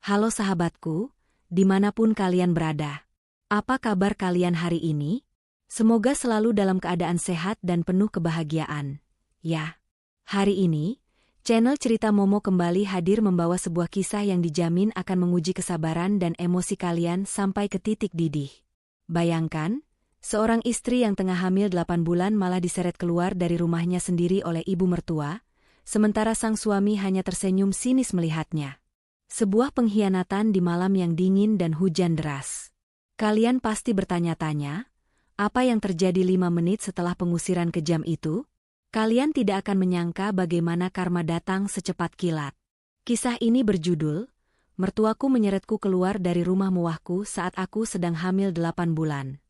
Halo sahabatku, dimanapun kalian berada. Apa kabar kalian hari ini? Semoga selalu dalam keadaan sehat dan penuh kebahagiaan. Ya, hari ini, channel Cerita Momo kembali hadir membawa sebuah kisah yang dijamin akan menguji kesabaran dan emosi kalian sampai ke titik didih. Bayangkan, seorang istri yang tengah hamil 8 bulan malah diseret keluar dari rumahnya sendiri oleh ibu mertua, sementara sang suami hanya tersenyum sinis melihatnya. Sebuah pengkhianatan di malam yang dingin dan hujan deras. Kalian pasti bertanya-tanya, apa yang terjadi 5 menit setelah pengusiran kejam itu? Kalian tidak akan menyangka bagaimana karma datang secepat kilat. Kisah ini berjudul, Mertuaku Menyeretku Keluar dari Rumah Muahku Saat Aku Sedang Hamil 8 Bulan.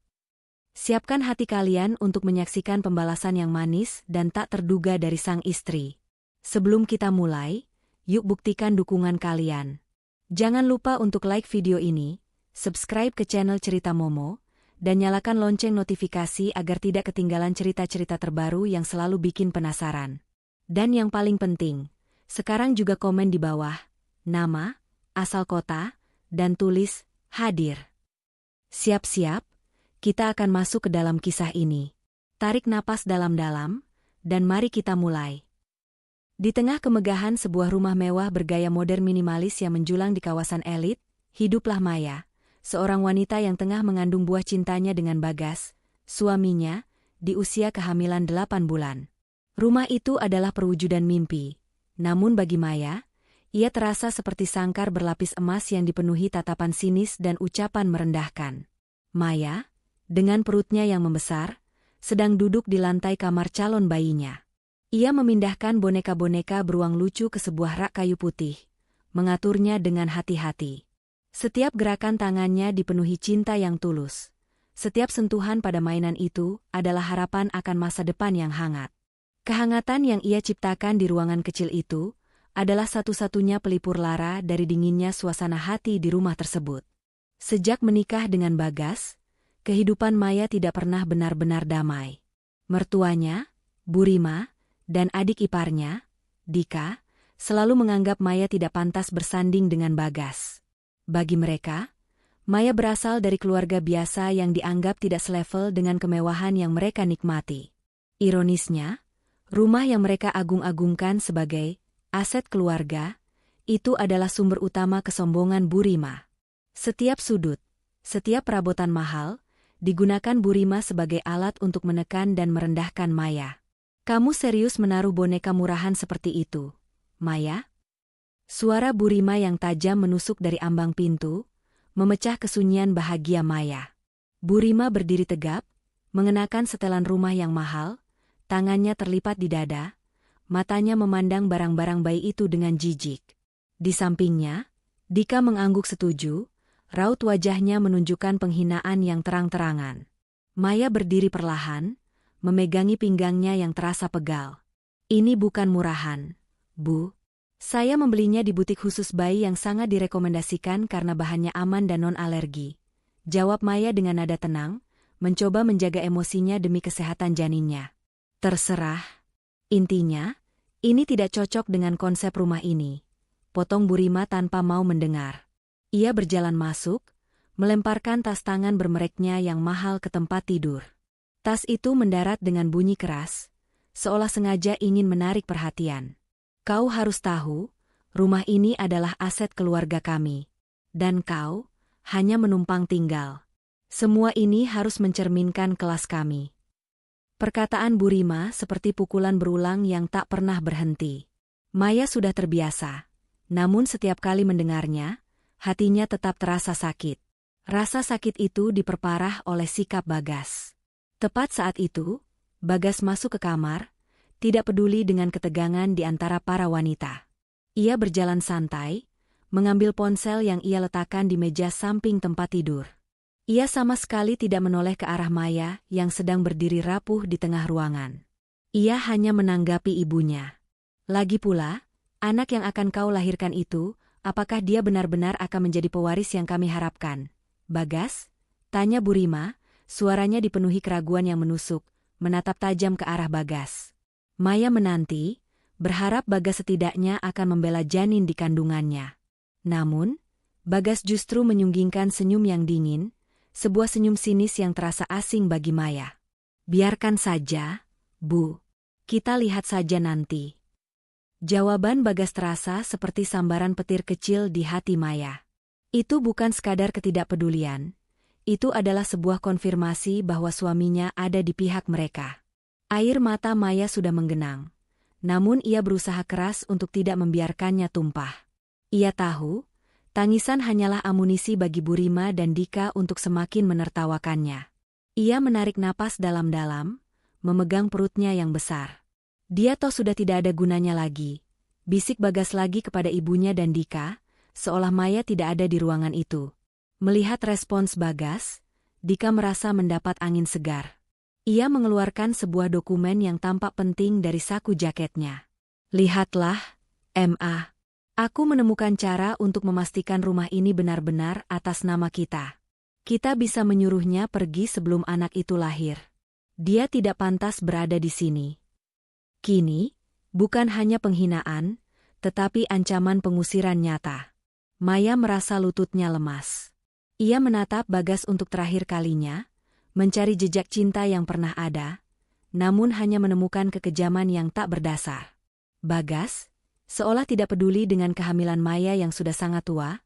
Siapkan hati kalian untuk menyaksikan pembalasan yang manis dan tak terduga dari sang istri. Sebelum kita mulai, yuk buktikan dukungan kalian. Jangan lupa untuk like video ini, subscribe ke channel Cerita Momo, dan nyalakan lonceng notifikasi agar tidak ketinggalan cerita-cerita terbaru yang selalu bikin penasaran. Dan yang paling penting, sekarang juga komen di bawah, nama, asal kota, dan tulis, hadir. Siap-siap, kita akan masuk ke dalam kisah ini. Tarik napas dalam-dalam, dan mari kita mulai. Di tengah kemegahan sebuah rumah mewah bergaya modern minimalis yang menjulang di kawasan elit, hiduplah Maya, seorang wanita yang tengah mengandung buah cintanya dengan Bagas, suaminya, di usia kehamilan 8 bulan. Rumah itu adalah perwujudan mimpi. Namun bagi Maya, ia terasa seperti sangkar berlapis emas yang dipenuhi tatapan sinis dan ucapan merendahkan. Maya, dengan perutnya yang membesar, sedang duduk di lantai kamar calon bayinya. Ia memindahkan boneka-boneka beruang lucu ke sebuah rak kayu putih, mengaturnya dengan hati-hati. Setiap gerakan tangannya dipenuhi cinta yang tulus. Setiap sentuhan pada mainan itu adalah harapan akan masa depan yang hangat. Kehangatan yang ia ciptakan di ruangan kecil itu adalah satu-satunya pelipur lara dari dinginnya suasana hati di rumah tersebut. Sejak menikah dengan Bagas, kehidupan Maya tidak pernah benar-benar damai. Mertuanya, Bu Rima, dan adik iparnya, Dika, selalu menganggap Maya tidak pantas bersanding dengan Bagas. Bagi mereka, Maya berasal dari keluarga biasa yang dianggap tidak selevel dengan kemewahan yang mereka nikmati. Ironisnya, rumah yang mereka agung-agungkan sebagai aset keluarga, itu adalah sumber utama kesombongan Bu Rima. Setiap sudut, setiap perabotan mahal, digunakan Bu Rima sebagai alat untuk menekan dan merendahkan Maya. Kamu serius menaruh boneka murahan seperti itu, Maya? Suara Bu Rima yang tajam menusuk dari ambang pintu, memecah kesunyian bahagia Maya. Bu Rima berdiri tegap, mengenakan setelan rumah yang mahal, tangannya terlipat di dada, matanya memandang barang-barang bayi itu dengan jijik. Di sampingnya, Dika mengangguk setuju, raut wajahnya menunjukkan penghinaan yang terang-terangan. Maya berdiri perlahan, memegangi pinggangnya yang terasa pegal. Ini bukan murahan, Bu. Saya membelinya di butik khusus bayi yang sangat direkomendasikan karena bahannya aman dan non-alergi. Jawab Maya dengan nada tenang, mencoba menjaga emosinya demi kesehatan janinnya. Terserah. Intinya, ini tidak cocok dengan konsep rumah ini. Potong Bu Rima tanpa mau mendengar. Ia berjalan masuk, melemparkan tas tangan bermereknya yang mahal ke tempat tidur. Tas itu mendarat dengan bunyi keras, seolah sengaja ingin menarik perhatian. Kau harus tahu, rumah ini adalah aset keluarga kami. Dan kau hanya menumpang tinggal. Semua ini harus mencerminkan kelas kami. Perkataan Bu Rima seperti pukulan berulang yang tak pernah berhenti. Maya sudah terbiasa, namun setiap kali mendengarnya, hatinya tetap terasa sakit. Rasa sakit itu diperparah oleh sikap Bagas. Tepat saat itu, Bagas masuk ke kamar, tidak peduli dengan ketegangan di antara para wanita. Ia berjalan santai, mengambil ponsel yang ia letakkan di meja samping tempat tidur. Ia sama sekali tidak menoleh ke arah Maya yang sedang berdiri rapuh di tengah ruangan. Ia hanya menanggapi ibunya. Lagi pula, anak yang akan kau lahirkan itu, apakah dia benar-benar akan menjadi pewaris yang kami harapkan? Bagas? Tanya Bu Rima. Suaranya dipenuhi keraguan yang menusuk, menatap tajam ke arah Bagas. Maya menanti, berharap Bagas setidaknya akan membela janin di kandungannya. Namun, Bagas justru menyunggingkan senyum yang dingin, sebuah senyum sinis yang terasa asing bagi Maya. Biarkan saja, Bu. Kita lihat saja nanti. Jawaban Bagas terasa seperti sambaran petir kecil di hati Maya. Itu bukan sekadar ketidakpedulian, itu adalah sebuah konfirmasi bahwa suaminya ada di pihak mereka. Air mata Maya sudah menggenang, namun ia berusaha keras untuk tidak membiarkannya tumpah. Ia tahu, tangisan hanyalah amunisi bagi Burima dan Dika untuk semakin menertawakannya. Ia menarik napas dalam-dalam, memegang perutnya yang besar. Dia toh sudah tidak ada gunanya lagi, bisik Bagas lagi kepada ibunya dan Dika, seolah Maya tidak ada di ruangan itu. Melihat respons Bagas, Dika merasa mendapat angin segar. Ia mengeluarkan sebuah dokumen yang tampak penting dari saku jaketnya. Lihatlah, Ma. Aku menemukan cara untuk memastikan rumah ini benar-benar atas nama kita. Kita bisa menyuruhnya pergi sebelum anak itu lahir. Dia tidak pantas berada di sini. Kini, bukan hanya penghinaan, tetapi ancaman pengusiran nyata. Maya merasa lututnya lemas. Ia menatap Bagas untuk terakhir kalinya, mencari jejak cinta yang pernah ada, namun hanya menemukan kekejaman yang tak berdasar. Bagas, seolah tidak peduli dengan kehamilan Maya yang sudah sangat tua,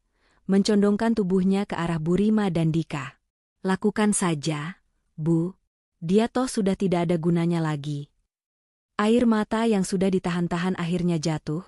mencondongkan tubuhnya ke arah Burima dan Dika. Lakukan saja, Bu. Dia toh sudah tidak ada gunanya lagi. Air mata yang sudah ditahan-tahan akhirnya jatuh,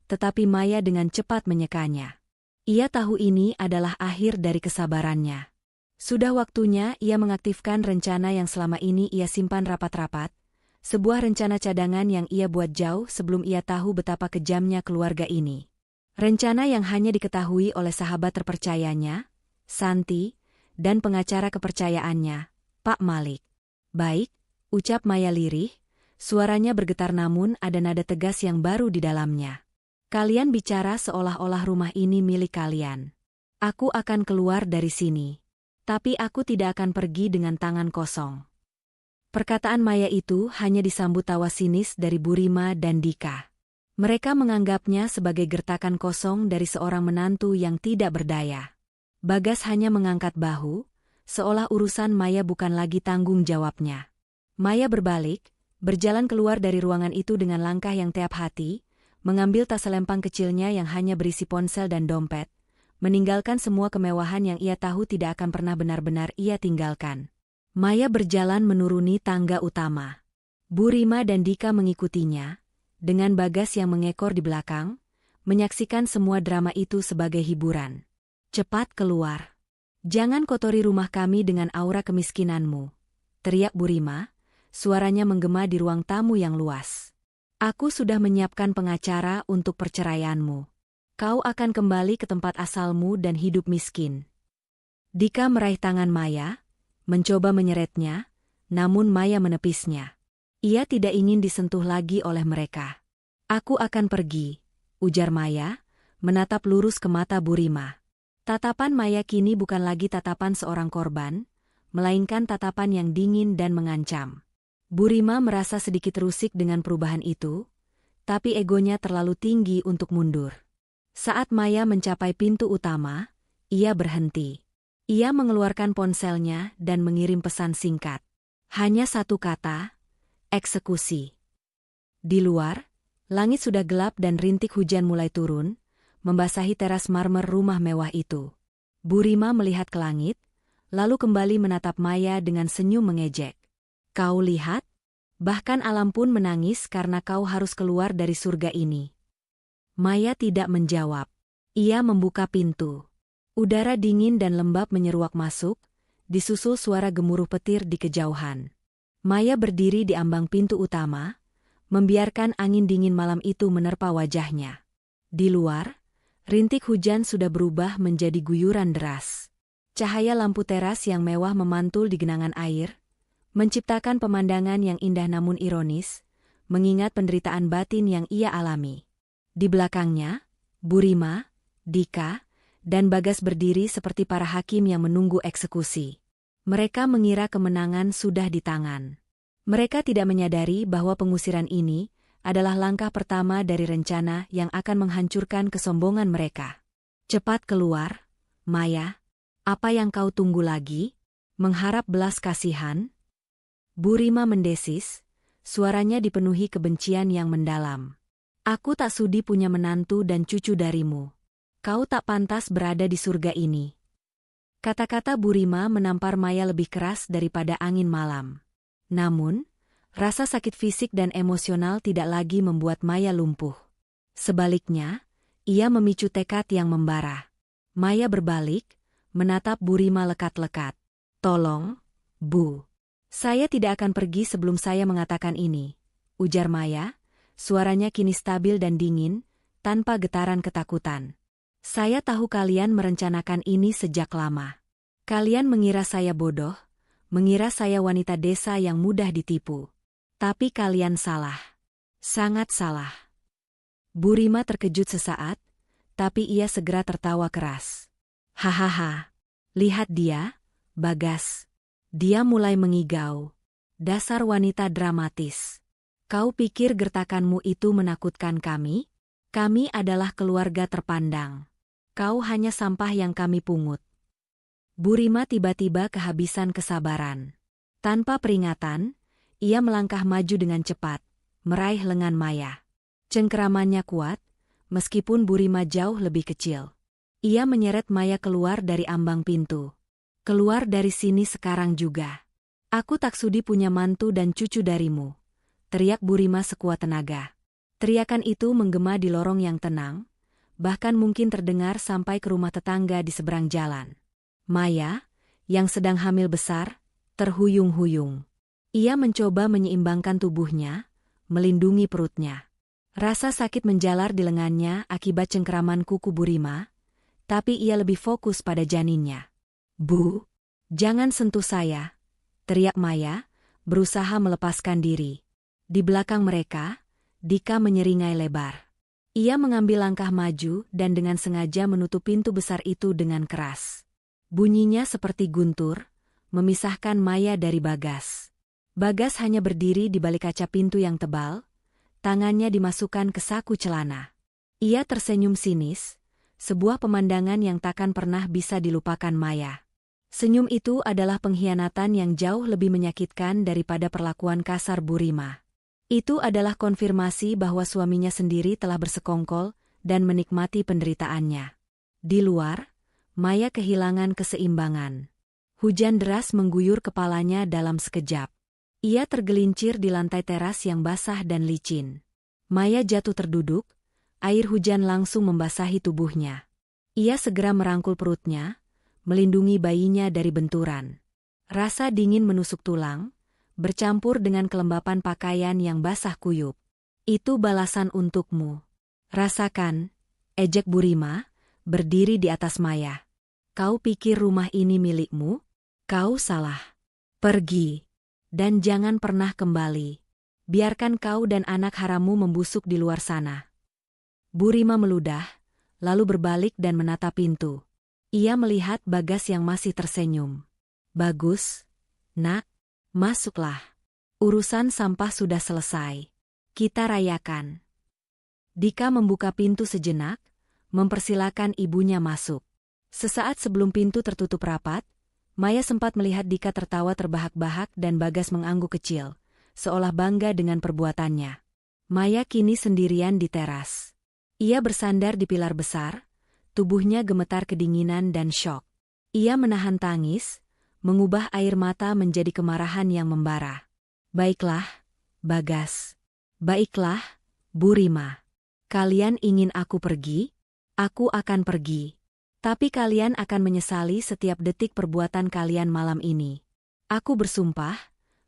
tetapi Maya dengan cepat menyekanya. Ia tahu ini adalah akhir dari kesabarannya. Sudah waktunya ia mengaktifkan rencana yang selama ini ia simpan rapat-rapat, sebuah rencana cadangan yang ia buat jauh sebelum ia tahu betapa kejamnya keluarga ini. Rencana yang hanya diketahui oleh sahabat terpercayanya, Santi, dan pengacara kepercayaannya, Pak Malik. Baik, ucap Maya lirih, suaranya bergetar namun ada nada tegas yang baru di dalamnya. Kalian bicara seolah-olah rumah ini milik kalian. Aku akan keluar dari sini. Tapi aku tidak akan pergi dengan tangan kosong. Perkataan Maya itu hanya disambut tawa sinis dari Burima dan Dika. Mereka menganggapnya sebagai gertakan kosong dari seorang menantu yang tidak berdaya. Bagas hanya mengangkat bahu, seolah urusan Maya bukan lagi tanggung jawabnya. Maya berbalik, berjalan keluar dari ruangan itu dengan langkah yang teap hati, mengambil tas selempang kecilnya yang hanya berisi ponsel dan dompet, meninggalkan semua kemewahan yang ia tahu tidak akan pernah benar-benar ia tinggalkan. Maya berjalan menuruni tangga utama. Burima dan Dika mengikutinya, dengan Bagas yang mengekor di belakang, menyaksikan semua drama itu sebagai hiburan. Cepat keluar. Jangan kotori rumah kami dengan aura kemiskinanmu, teriak Burima, suaranya menggema di ruang tamu yang luas. Aku sudah menyiapkan pengacara untuk perceraianmu. Kau akan kembali ke tempat asalmu dan hidup miskin. Dika meraih tangan Maya, mencoba menyeretnya, namun Maya menepisnya. Ia tidak ingin disentuh lagi oleh mereka. Aku akan pergi, ujar Maya, menatap lurus ke mata Burima. Tatapan Maya kini bukan lagi tatapan seorang korban, melainkan tatapan yang dingin dan mengancam. Burima merasa sedikit rusik dengan perubahan itu, tapi egonya terlalu tinggi untuk mundur. Saat Maya mencapai pintu utama, ia berhenti. Ia mengeluarkan ponselnya dan mengirim pesan singkat. Hanya satu kata, eksekusi. Di luar, langit sudah gelap dan rintik hujan mulai turun, membasahi teras marmer rumah mewah itu. Burima melihat ke langit, lalu kembali menatap Maya dengan senyum mengejek. Kau lihat? Bahkan alam pun menangis karena kau harus keluar dari surga ini. Maya tidak menjawab. Ia membuka pintu. Udara dingin dan lembab menyeruak masuk, disusul suara gemuruh petir di kejauhan. Maya berdiri di ambang pintu utama, membiarkan angin dingin malam itu menerpa wajahnya. Di luar, rintik hujan sudah berubah menjadi guyuran deras. Cahaya lampu teras yang mewah memantul di genangan air, menciptakan pemandangan yang indah namun ironis, mengingat penderitaan batin yang ia alami. Di belakangnya, Burima, Dika, dan Bagas berdiri seperti para hakim yang menunggu eksekusi. Mereka mengira kemenangan sudah di tangan. Mereka tidak menyadari bahwa pengusiran ini adalah langkah pertama dari rencana yang akan menghancurkan kesombongan mereka. Cepat keluar, Maya, apa yang kau tunggu lagi? Mengharap belas kasihan? Bu Rima mendesis, suaranya dipenuhi kebencian yang mendalam. Aku tak sudi punya menantu dan cucu darimu. Kau tak pantas berada di surga ini. Kata-kata Bu Rima menampar Maya lebih keras daripada angin malam. Namun, rasa sakit fisik dan emosional tidak lagi membuat Maya lumpuh. Sebaliknya, ia memicu tekad yang membara. Maya berbalik, menatap Bu Rima lekat-lekat. Tolong, Bu. Saya tidak akan pergi sebelum saya mengatakan ini, ujar Maya, suaranya kini stabil dan dingin, tanpa getaran ketakutan. Saya tahu kalian merencanakan ini sejak lama. Kalian mengira saya bodoh, mengira saya wanita desa yang mudah ditipu. Tapi kalian salah. Sangat salah. Bu Rima terkejut sesaat, tapi ia segera tertawa keras. Hahaha. Lihat dia, Bagas. Dia mulai mengigau. Dasar wanita dramatis. Kau pikir gertakanmu itu menakutkan kami? Kami adalah keluarga terpandang. Kau hanya sampah yang kami pungut. Bu Rima tiba-tiba kehabisan kesabaran. Tanpa peringatan, ia melangkah maju dengan cepat, meraih lengan Maya. Cengkeramannya kuat, meskipun Bu Rima jauh lebih kecil. Ia menyeret Maya keluar dari ambang pintu. Keluar dari sini sekarang juga. Aku tak sudi punya mantu dan cucu darimu, teriak Bu Rima sekuat tenaga. Teriakan itu menggema di lorong yang tenang, bahkan mungkin terdengar sampai ke rumah tetangga di seberang jalan. Maya, yang sedang hamil besar, terhuyung-huyung. Ia mencoba menyeimbangkan tubuhnya, melindungi perutnya. Rasa sakit menjalar di lengannya akibat cengkeraman kuku Bu Rima, tapi ia lebih fokus pada janinnya. Bu, jangan sentuh saya, teriak Maya, berusaha melepaskan diri. Di belakang mereka, Dika menyeringai lebar. Ia mengambil langkah maju dan dengan sengaja menutup pintu besar itu dengan keras. Bunyinya seperti guntur, memisahkan Maya dari Bagas. Bagas hanya berdiri di balik kaca pintu yang tebal, tangannya dimasukkan ke saku celana. Ia tersenyum sinis, sebuah pemandangan yang takkan pernah bisa dilupakan Maya. Senyum itu adalah pengkhianatan yang jauh lebih menyakitkan daripada perlakuan kasar Bu Rima. Itu adalah konfirmasi bahwa suaminya sendiri telah bersekongkol dan menikmati penderitaannya. Di luar, Maya kehilangan keseimbangan. Hujan deras mengguyur kepalanya dalam sekejap. Ia tergelincir di lantai teras yang basah dan licin. Maya jatuh terduduk, air hujan langsung membasahi tubuhnya. Ia segera merangkul perutnya, melindungi bayinya dari benturan. Rasa dingin menusuk tulang, bercampur dengan kelembapan pakaian yang basah kuyup. Itu balasan untukmu. Rasakan, ejek Bu Rima, berdiri di atas Maya. Kau pikir rumah ini milikmu? Kau salah. Pergi. Dan jangan pernah kembali. Biarkan kau dan anak harammu membusuk di luar sana. Bu Rima meludah, lalu berbalik dan menatap pintu. Ia melihat Bagas yang masih tersenyum. Bagus, nak, masuklah. Urusan sampah sudah selesai. Kita rayakan. Dika membuka pintu sejenak, mempersilakan ibunya masuk. Sesaat sebelum pintu tertutup rapat, Maya sempat melihat Dika tertawa terbahak-bahak dan Bagas mengangguk kecil, seolah bangga dengan perbuatannya. Maya kini sendirian di teras. Ia bersandar di pilar besar, tubuhnya gemetar kedinginan dan syok. Ia menahan tangis, mengubah air mata menjadi kemarahan yang membara. Baiklah, Bagas. Baiklah, Bu Rima. Kalian ingin aku pergi? Aku akan pergi. Tapi kalian akan menyesali setiap detik perbuatan kalian malam ini. Aku bersumpah,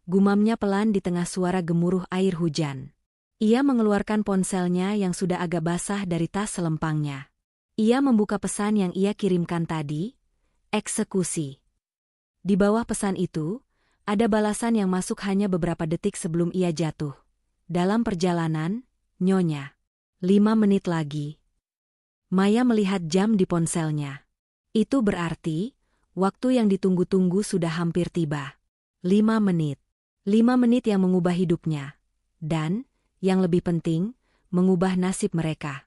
gumamnya pelan di tengah suara gemuruh air hujan. Ia mengeluarkan ponselnya yang sudah agak basah dari tas selempangnya. Ia membuka pesan yang ia kirimkan tadi, eksekusi. Di bawah pesan itu, ada balasan yang masuk hanya beberapa detik sebelum ia jatuh. Dalam perjalanan, Nyonya. 5 menit lagi. Maya melihat jam di ponselnya. Itu berarti, waktu yang ditunggu-tunggu sudah hampir tiba. 5 menit. 5 menit yang mengubah hidupnya. Dan, yang lebih penting, mengubah nasib mereka.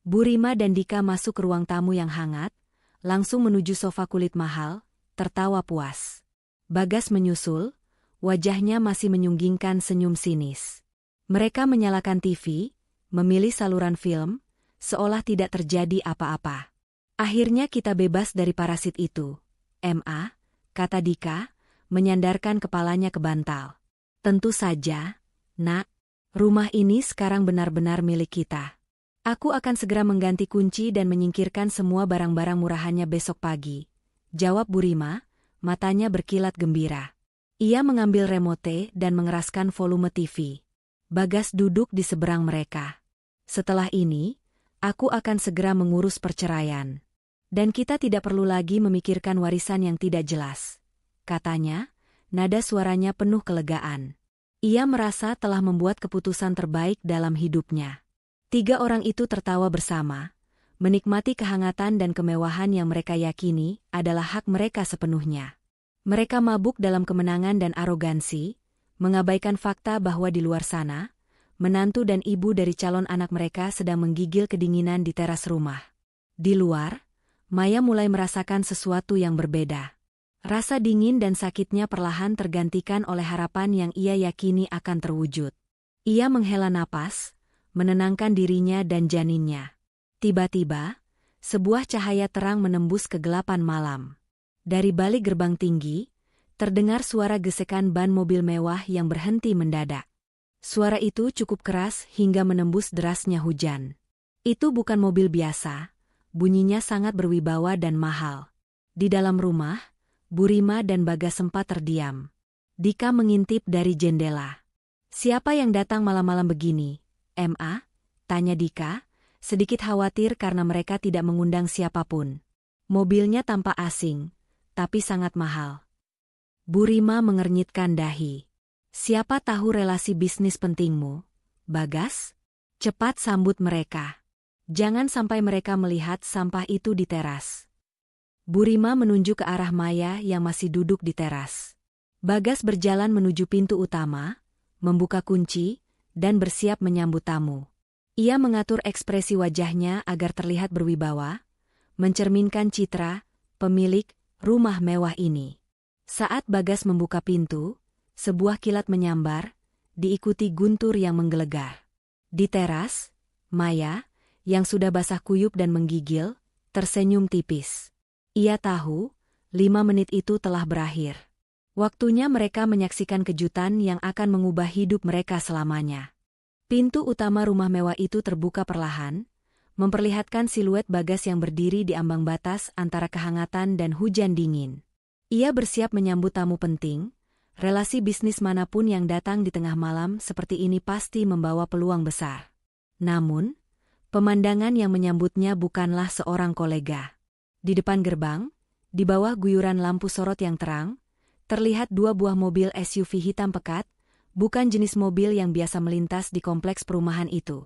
Bu Rima dan Dika masuk ke ruang tamu yang hangat, langsung menuju sofa kulit mahal, tertawa puas. Bagas menyusul, wajahnya masih menyunggingkan senyum sinis. Mereka menyalakan TV, memilih saluran film, seolah tidak terjadi apa-apa. Akhirnya kita bebas dari parasit itu. Ma, kata Dika, menyandarkan kepalanya ke bantal. Tentu saja, Nak. Rumah ini sekarang benar-benar milik kita. Aku akan segera mengganti kunci dan menyingkirkan semua barang-barang murahannya besok pagi. Jawab Bu Rima, matanya berkilat gembira. Ia mengambil remote dan mengeraskan volume TV. Bagas duduk di seberang mereka. Setelah ini, aku akan segera mengurus perceraian. Dan kita tidak perlu lagi memikirkan warisan yang tidak jelas. Katanya, nada suaranya penuh kelegaan. Ia merasa telah membuat keputusan terbaik dalam hidupnya. 3 orang itu tertawa bersama, menikmati kehangatan dan kemewahan yang mereka yakini adalah hak mereka sepenuhnya. Mereka mabuk dalam kemenangan dan arogansi, mengabaikan fakta bahwa di luar sana, menantu dan ibu dari calon anak mereka sedang menggigil kedinginan di teras rumah. Di luar, Maya mulai merasakan sesuatu yang berbeda. Rasa dingin dan sakitnya perlahan tergantikan oleh harapan yang ia yakini akan terwujud. Ia menghela napas, menenangkan dirinya dan janinnya. Tiba-tiba, sebuah cahaya terang menembus kegelapan malam. Dari balik gerbang tinggi, terdengar suara gesekan ban mobil mewah yang berhenti mendadak. Suara itu cukup keras hingga menembus derasnya hujan. Itu bukan mobil biasa, bunyinya sangat berwibawa dan mahal. Di dalam rumah, Bu Rima dan Bagas sempat terdiam. Dika mengintip dari jendela. Siapa yang datang malam-malam begini? Ma? Tanya Dika, sedikit khawatir karena mereka tidak mengundang siapapun. Mobilnya tampak asing, tapi sangat mahal. Bu Rima mengernyitkan dahi. Siapa tahu relasi bisnis pentingmu, Bagas? Cepat sambut mereka. Jangan sampai mereka melihat sampah itu di teras. Bu Rima menunjuk ke arah Maya yang masih duduk di teras. Bagas berjalan menuju pintu utama, membuka kunci, dan bersiap menyambut tamu. Ia mengatur ekspresi wajahnya agar terlihat berwibawa, mencerminkan citra pemilik rumah mewah ini. Saat Bagas membuka pintu, sebuah kilat menyambar, diikuti guntur yang menggelegar. Di teras, Maya, yang sudah basah kuyup dan menggigil, tersenyum tipis. Ia tahu, 5 menit itu telah berakhir. Waktunya mereka menyaksikan kejutan yang akan mengubah hidup mereka selamanya. Pintu utama rumah mewah itu terbuka perlahan, memperlihatkan siluet Bagas yang berdiri di ambang batas antara kehangatan dan hujan dingin. Ia bersiap menyambut tamu penting. Relasi bisnis manapun yang datang di tengah malam seperti ini pasti membawa peluang besar. Namun, pemandangan yang menyambutnya bukanlah seorang kolega. Di depan gerbang, di bawah guyuran lampu sorot yang terang, terlihat 2 buah mobil SUV hitam pekat, bukan jenis mobil yang biasa melintas di kompleks perumahan itu.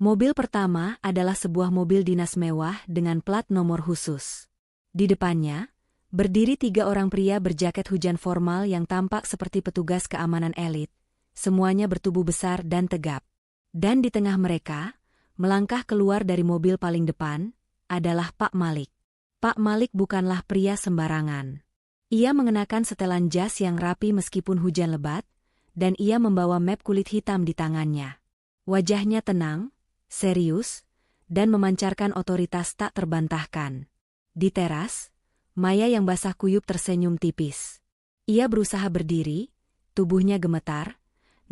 Mobil pertama adalah sebuah mobil dinas mewah dengan plat nomor khusus. Di depannya, berdiri 3 orang pria berjaket hujan formal yang tampak seperti petugas keamanan elit, semuanya bertubuh besar dan tegap. Dan di tengah mereka, melangkah keluar dari mobil paling depan, adalah Pak Malik. Pak Malik bukanlah pria sembarangan. Ia mengenakan setelan jas yang rapi meskipun hujan lebat, dan ia membawa map kulit hitam di tangannya. Wajahnya tenang, serius, dan memancarkan otoritas tak terbantahkan. Di teras, Maya yang basah kuyup tersenyum tipis. Ia berusaha berdiri, tubuhnya gemetar,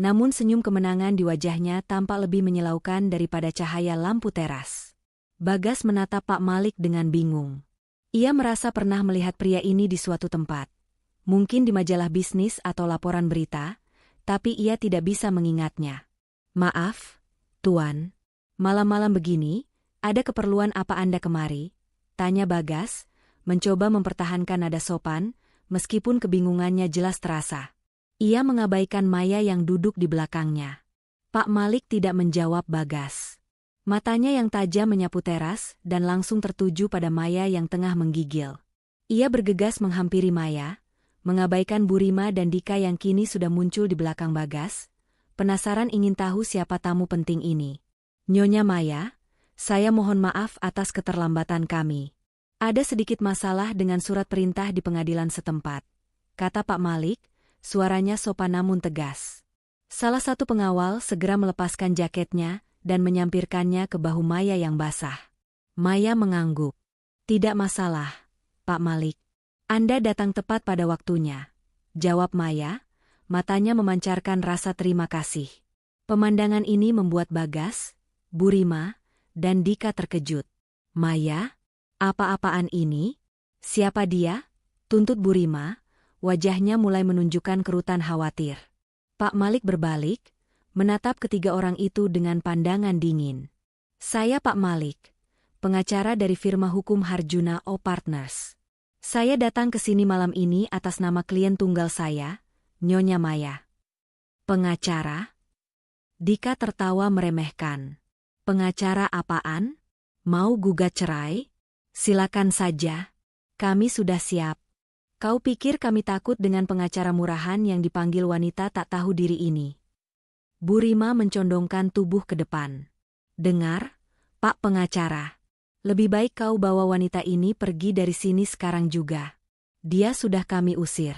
namun senyum kemenangan di wajahnya tampak lebih menyilaukan daripada cahaya lampu teras. Bagas menatap Pak Malik dengan bingung. Ia merasa pernah melihat pria ini di suatu tempat. Mungkin di majalah bisnis atau laporan berita, tapi ia tidak bisa mengingatnya. Maaf, Tuan. Malam-malam begini, ada keperluan apa Anda kemari? Tanya Bagas, mencoba mempertahankan nada sopan, meskipun kebingungannya jelas terasa. Ia mengabaikan Maya yang duduk di belakangnya. Pak Malik tidak menjawab Bagas. Matanya yang tajam menyapu teras dan langsung tertuju pada Maya yang tengah menggigil. Ia bergegas menghampiri Maya, mengabaikan Bu Rima dan Dika yang kini sudah muncul di belakang Bagas, penasaran ingin tahu siapa tamu penting ini. Nyonya Maya, saya mohon maaf atas keterlambatan kami. Ada sedikit masalah dengan surat perintah di pengadilan setempat, kata Pak Malik, suaranya sopan namun tegas. Salah satu pengawal segera melepaskan jaketnya dan menyampirkannya ke bahu Maya yang basah. Maya mengangguk. Tidak masalah, Pak Malik. Anda datang tepat pada waktunya, jawab Maya, matanya memancarkan rasa terima kasih. Pemandangan ini membuat Bagas, Bu Rima, dan Dika terkejut. Maya? Apa-apaan ini? Siapa dia? Tuntut Bu Rima, wajahnya mulai menunjukkan kerutan khawatir. Pak Malik berbalik, menatap ketiga orang itu dengan pandangan dingin. Saya Pak Malik, pengacara dari firma hukum Harjuna O Partners. Saya datang ke sini malam ini atas nama klien tunggal saya, Nyonya Maya. Pengacara? Dika tertawa meremehkan. Pengacara apaan? Mau gugat cerai? Silakan saja. Kami sudah siap. Kau pikir kami takut dengan pengacara murahan yang dipanggil wanita tak tahu diri ini? Bu Rima mencondongkan tubuh ke depan. Dengar, Pak Pengacara. Lebih baik kau bawa wanita ini pergi dari sini sekarang juga. Dia sudah kami usir.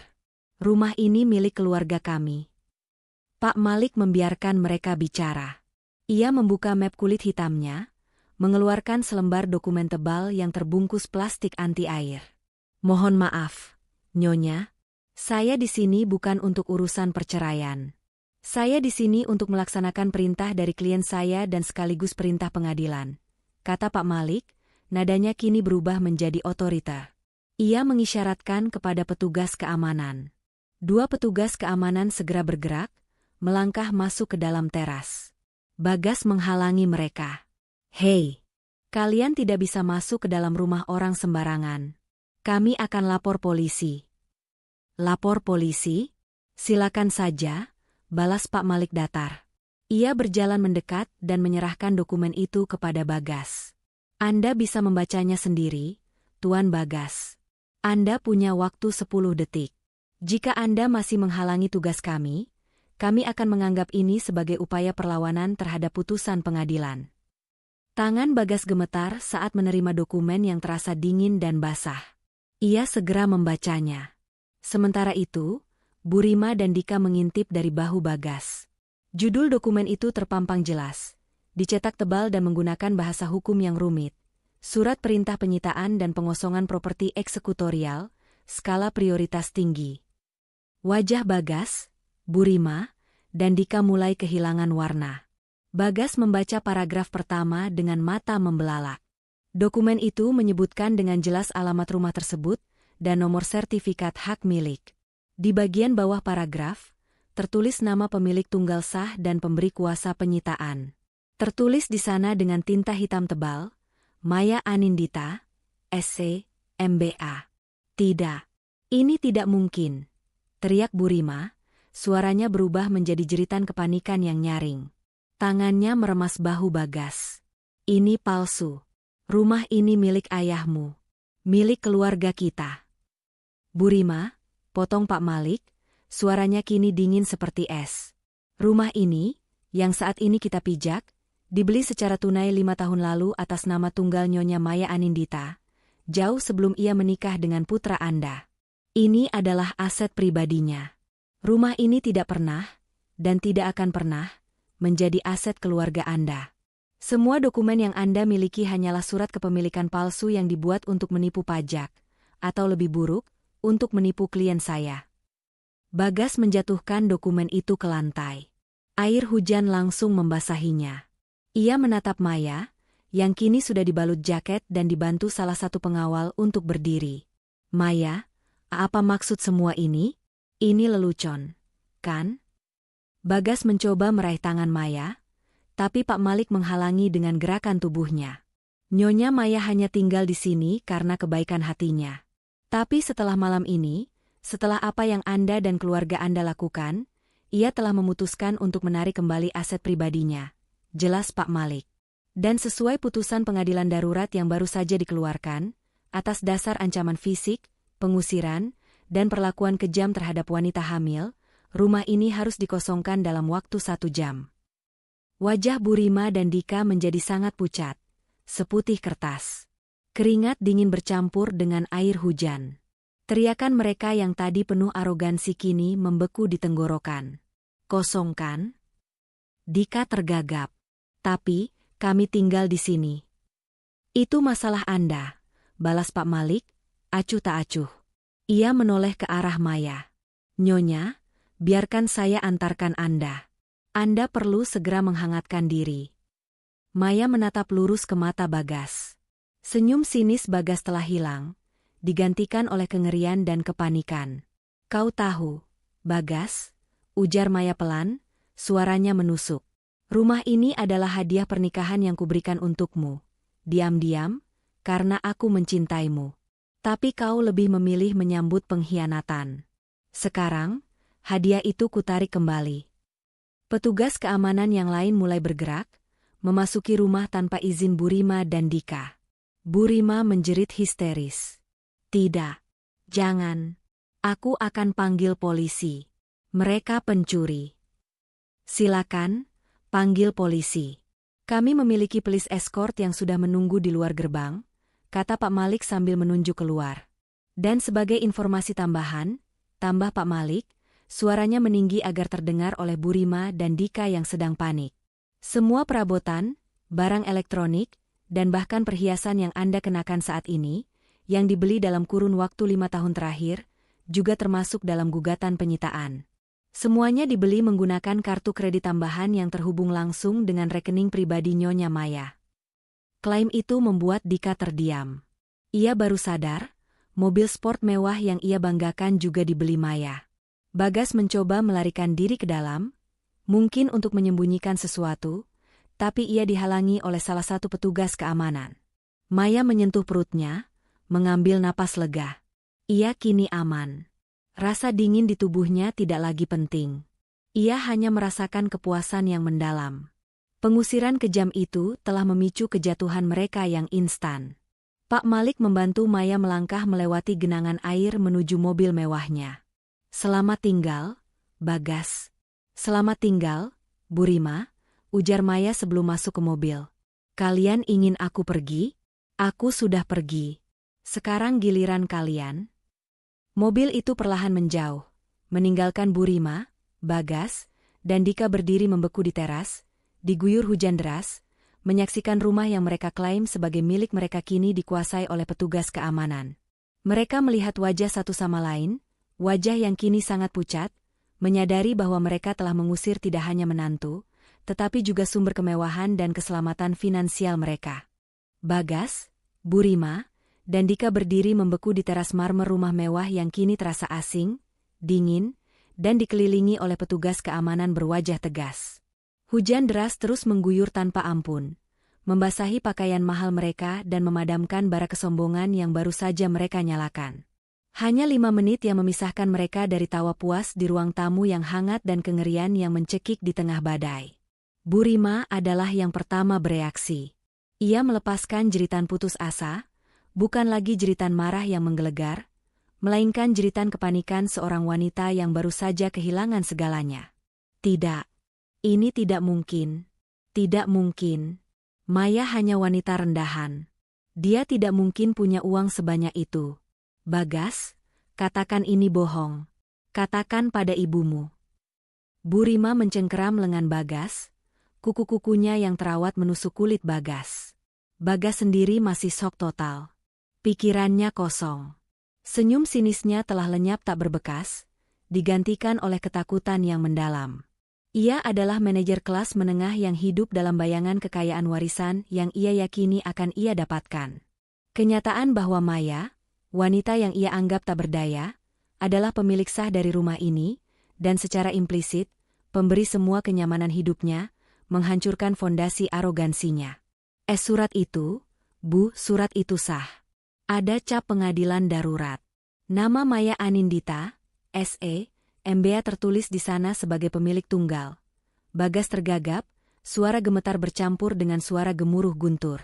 Rumah ini milik keluarga kami. Pak Malik membiarkan mereka bicara. Ia membuka map kulit hitamnya, mengeluarkan selembar dokumen tebal yang terbungkus plastik anti-air. Mohon maaf, Nyonya. Saya di sini bukan untuk urusan perceraian. Saya di sini untuk melaksanakan perintah dari klien saya dan sekaligus perintah pengadilan, kata Pak Malik, nadanya kini berubah menjadi otoriter. Ia mengisyaratkan kepada petugas keamanan. Dua petugas keamanan segera bergerak, melangkah masuk ke dalam teras. Bagas menghalangi mereka. Hei, kalian tidak bisa masuk ke dalam rumah orang sembarangan. Kami akan lapor polisi. Lapor polisi? Silakan saja, balas Pak Malik datar. Ia berjalan mendekat dan menyerahkan dokumen itu kepada Bagas. Anda bisa membacanya sendiri, Tuan Bagas. Anda punya waktu 10 detik. Jika Anda masih menghalangi tugas kami akan menganggap ini sebagai upaya perlawanan terhadap putusan pengadilan. Tangan Bagas gemetar saat menerima dokumen yang terasa dingin dan basah. Ia segera membacanya. Sementara itu, Bu Rima dan Dika mengintip dari bahu Bagas. Judul dokumen itu terpampang jelas, dicetak tebal dan menggunakan bahasa hukum yang rumit. Surat perintah penyitaan dan pengosongan properti eksekutorial, skala prioritas tinggi. Wajah Bagas, Bu Rima, dan Dika mulai kehilangan warna. Bagas membaca paragraf pertama dengan mata membelalak. Dokumen itu menyebutkan dengan jelas alamat rumah tersebut dan nomor sertifikat hak milik. Di bagian bawah paragraf, tertulis nama pemilik tunggal sah dan pemberi kuasa penyitaan. Tertulis di sana dengan tinta hitam tebal, Maya Anindita, SC, MBA. Tidak. Ini tidak mungkin, teriak Bu Rima, suaranya berubah menjadi jeritan kepanikan yang nyaring. Tangannya meremas bahu Bagas. Ini palsu. Rumah ini milik ayahmu. Milik keluarga kita. Bu Rima, potong Pak Malik, suaranya kini dingin seperti es. Rumah ini, yang saat ini kita pijak, dibeli secara tunai 5 tahun lalu atas nama tunggal Nyonya Maya Anindita, jauh sebelum ia menikah dengan putra Anda. Ini adalah aset pribadinya. Rumah ini tidak pernah, dan tidak akan pernah, menjadi aset keluarga Anda. Semua dokumen yang Anda miliki hanyalah surat kepemilikan palsu yang dibuat untuk menipu pajak, atau lebih buruk, untuk menipu klien saya. Bagas menjatuhkan dokumen itu ke lantai. Air hujan langsung membasahinya. Ia menatap Maya, yang kini sudah dibalut jaket dan dibantu salah satu pengawal untuk berdiri. Maya, apa maksud semua ini? Ini lelucon, kan? Bagas mencoba meraih tangan Maya, tapi Pak Malik menghalangi dengan gerakan tubuhnya. Nyonya Maya hanya tinggal di sini karena kebaikan hatinya. Tapi setelah malam ini, setelah apa yang Anda dan keluarga Anda lakukan, ia telah memutuskan untuk menarik kembali aset pribadinya, jelas Pak Malik. Dan sesuai putusan pengadilan darurat yang baru saja dikeluarkan, atas dasar ancaman fisik, pengusiran, dan perlakuan kejam terhadap wanita hamil, rumah ini harus dikosongkan dalam waktu 1 jam. Wajah Bu Rima dan Dika menjadi sangat pucat, seputih kertas. Keringat dingin bercampur dengan air hujan. Teriakan mereka yang tadi penuh arogansi kini membeku di tenggorokan. Kosong kan? Dika tergagap. Tapi, kami tinggal di sini. Itu masalah Anda, balas Pak Malik, acuh tak acuh. Ia menoleh ke arah Maya. Nyonya, biarkan saya antarkan Anda. Anda perlu segera menghangatkan diri. Maya menatap lurus ke mata Bagas. Senyum sinis Bagas telah hilang, digantikan oleh kengerian dan kepanikan. Kau tahu, Bagas, ujar Maya pelan, suaranya menusuk. Rumah ini adalah hadiah pernikahan yang kuberikan untukmu. Diam-diam, karena aku mencintaimu. Tapi kau lebih memilih menyambut pengkhianatan. Sekarang, hadiah itu kutarik kembali. Petugas keamanan yang lain mulai bergerak, memasuki rumah tanpa izin Bu Rima dan Dika. Bu Rima menjerit histeris. Tidak. Jangan. Aku akan panggil polisi. Mereka pencuri. Silakan, panggil polisi. Kami memiliki polis escort yang sudah menunggu di luar gerbang, kata Pak Malik sambil menunjuk keluar. Dan sebagai informasi tambahan, tambah Pak Malik, suaranya meninggi agar terdengar oleh Bu Rima dan Dika yang sedang panik. Semua perabotan, barang elektronik, dan bahkan perhiasan yang Anda kenakan saat ini, yang dibeli dalam kurun waktu 5 tahun terakhir, juga termasuk dalam gugatan penyitaan. Semuanya dibeli menggunakan kartu kredit tambahan yang terhubung langsung dengan rekening pribadi Nyonya Maya. Klaim itu membuat Dika terdiam. Ia baru sadar, mobil sport mewah yang ia banggakan juga dibeli Maya. Bagas mencoba melarikan diri ke dalam, mungkin untuk menyembunyikan sesuatu, tapi ia dihalangi oleh salah satu petugas keamanan. Maya menyentuh perutnya, mengambil napas lega. Ia kini aman. Rasa dingin di tubuhnya tidak lagi penting. Ia hanya merasakan kepuasan yang mendalam. Pengusiran kejam itu telah memicu kejatuhan mereka yang instan. Pak Malik membantu Maya melangkah melewati genangan air menuju mobil mewahnya. Selamat tinggal, Bagas. Selamat tinggal, Bu Rima, ujar Maya sebelum masuk ke mobil. Kalian ingin aku pergi? Aku sudah pergi. Sekarang giliran kalian. Mobil itu perlahan menjauh, meninggalkan Bu Rima, Bagas, dan Dika berdiri membeku di teras, diguyur hujan deras, menyaksikan rumah yang mereka klaim sebagai milik mereka kini dikuasai oleh petugas keamanan. Mereka melihat wajah satu sama lain, wajah yang kini sangat pucat, menyadari bahwa mereka telah mengusir tidak hanya menantu, tetapi juga sumber kemewahan dan keselamatan finansial mereka. Bagas, Bu Rima, dan Dika berdiri membeku di teras marmer rumah mewah yang kini terasa asing, dingin, dan dikelilingi oleh petugas keamanan berwajah tegas. Hujan deras terus mengguyur tanpa ampun, membasahi pakaian mahal mereka dan memadamkan bara kesombongan yang baru saja mereka nyalakan. Hanya 5 menit yang memisahkan mereka dari tawa puas di ruang tamu yang hangat dan kengerian yang mencekik di tengah badai. Bu Rima adalah yang pertama bereaksi. Ia melepaskan jeritan putus asa, bukan lagi jeritan marah yang menggelegar, melainkan jeritan kepanikan seorang wanita yang baru saja kehilangan segalanya. Tidak. Ini tidak mungkin. Tidak mungkin. Maya hanya wanita rendahan. Dia tidak mungkin punya uang sebanyak itu. Bagas, katakan ini bohong. Katakan pada ibumu. Bu Rima mencengkeram lengan Bagas, kuku-kukunya yang terawat menusuk kulit Bagas. Bagas sendiri masih shock total. Pikirannya kosong. Senyum sinisnya telah lenyap tak berbekas, digantikan oleh ketakutan yang mendalam. Ia adalah manajer kelas menengah yang hidup dalam bayangan kekayaan warisan yang ia yakini akan ia dapatkan. Kenyataan bahwa Maya, wanita yang ia anggap tak berdaya, adalah pemilik sah dari rumah ini, dan secara implisit, pemberi semua kenyamanan hidupnya, menghancurkan fondasi arogansinya. Surat itu, Bu, surat itu sah. Ada cap pengadilan darurat. Nama Maya Anindita, S.E., MBA tertulis di sana sebagai pemilik tunggal. Bagas tergagap, suara gemetar bercampur dengan suara gemuruh guntur.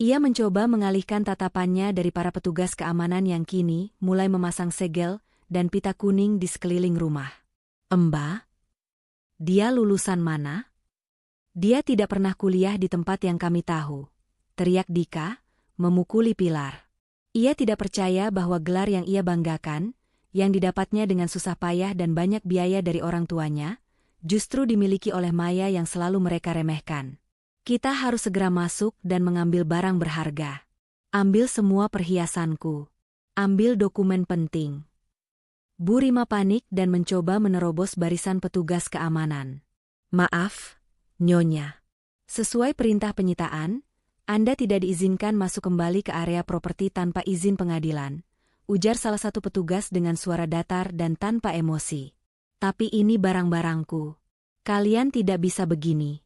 Ia mencoba mengalihkan tatapannya dari para petugas keamanan yang kini mulai memasang segel dan pita kuning di sekeliling rumah. Mbak? Dia lulusan mana? Dia tidak pernah kuliah di tempat yang kami tahu, teriak Dika, memukuli pilar. Ia tidak percaya bahwa gelar yang ia banggakan, yang didapatnya dengan susah payah dan banyak biaya dari orang tuanya, justru dimiliki oleh Maya yang selalu mereka remehkan. Kita harus segera masuk dan mengambil barang berharga. Ambil semua perhiasanku. Ambil dokumen penting. Bu Rima panik dan mencoba menerobos barisan petugas keamanan. Maaf, Nyonya. Sesuai perintah penyitaan, Anda tidak diizinkan masuk kembali ke area properti tanpa izin pengadilan, ujar salah satu petugas dengan suara datar dan tanpa emosi. Tapi ini barang-barangku. Kalian tidak bisa begini.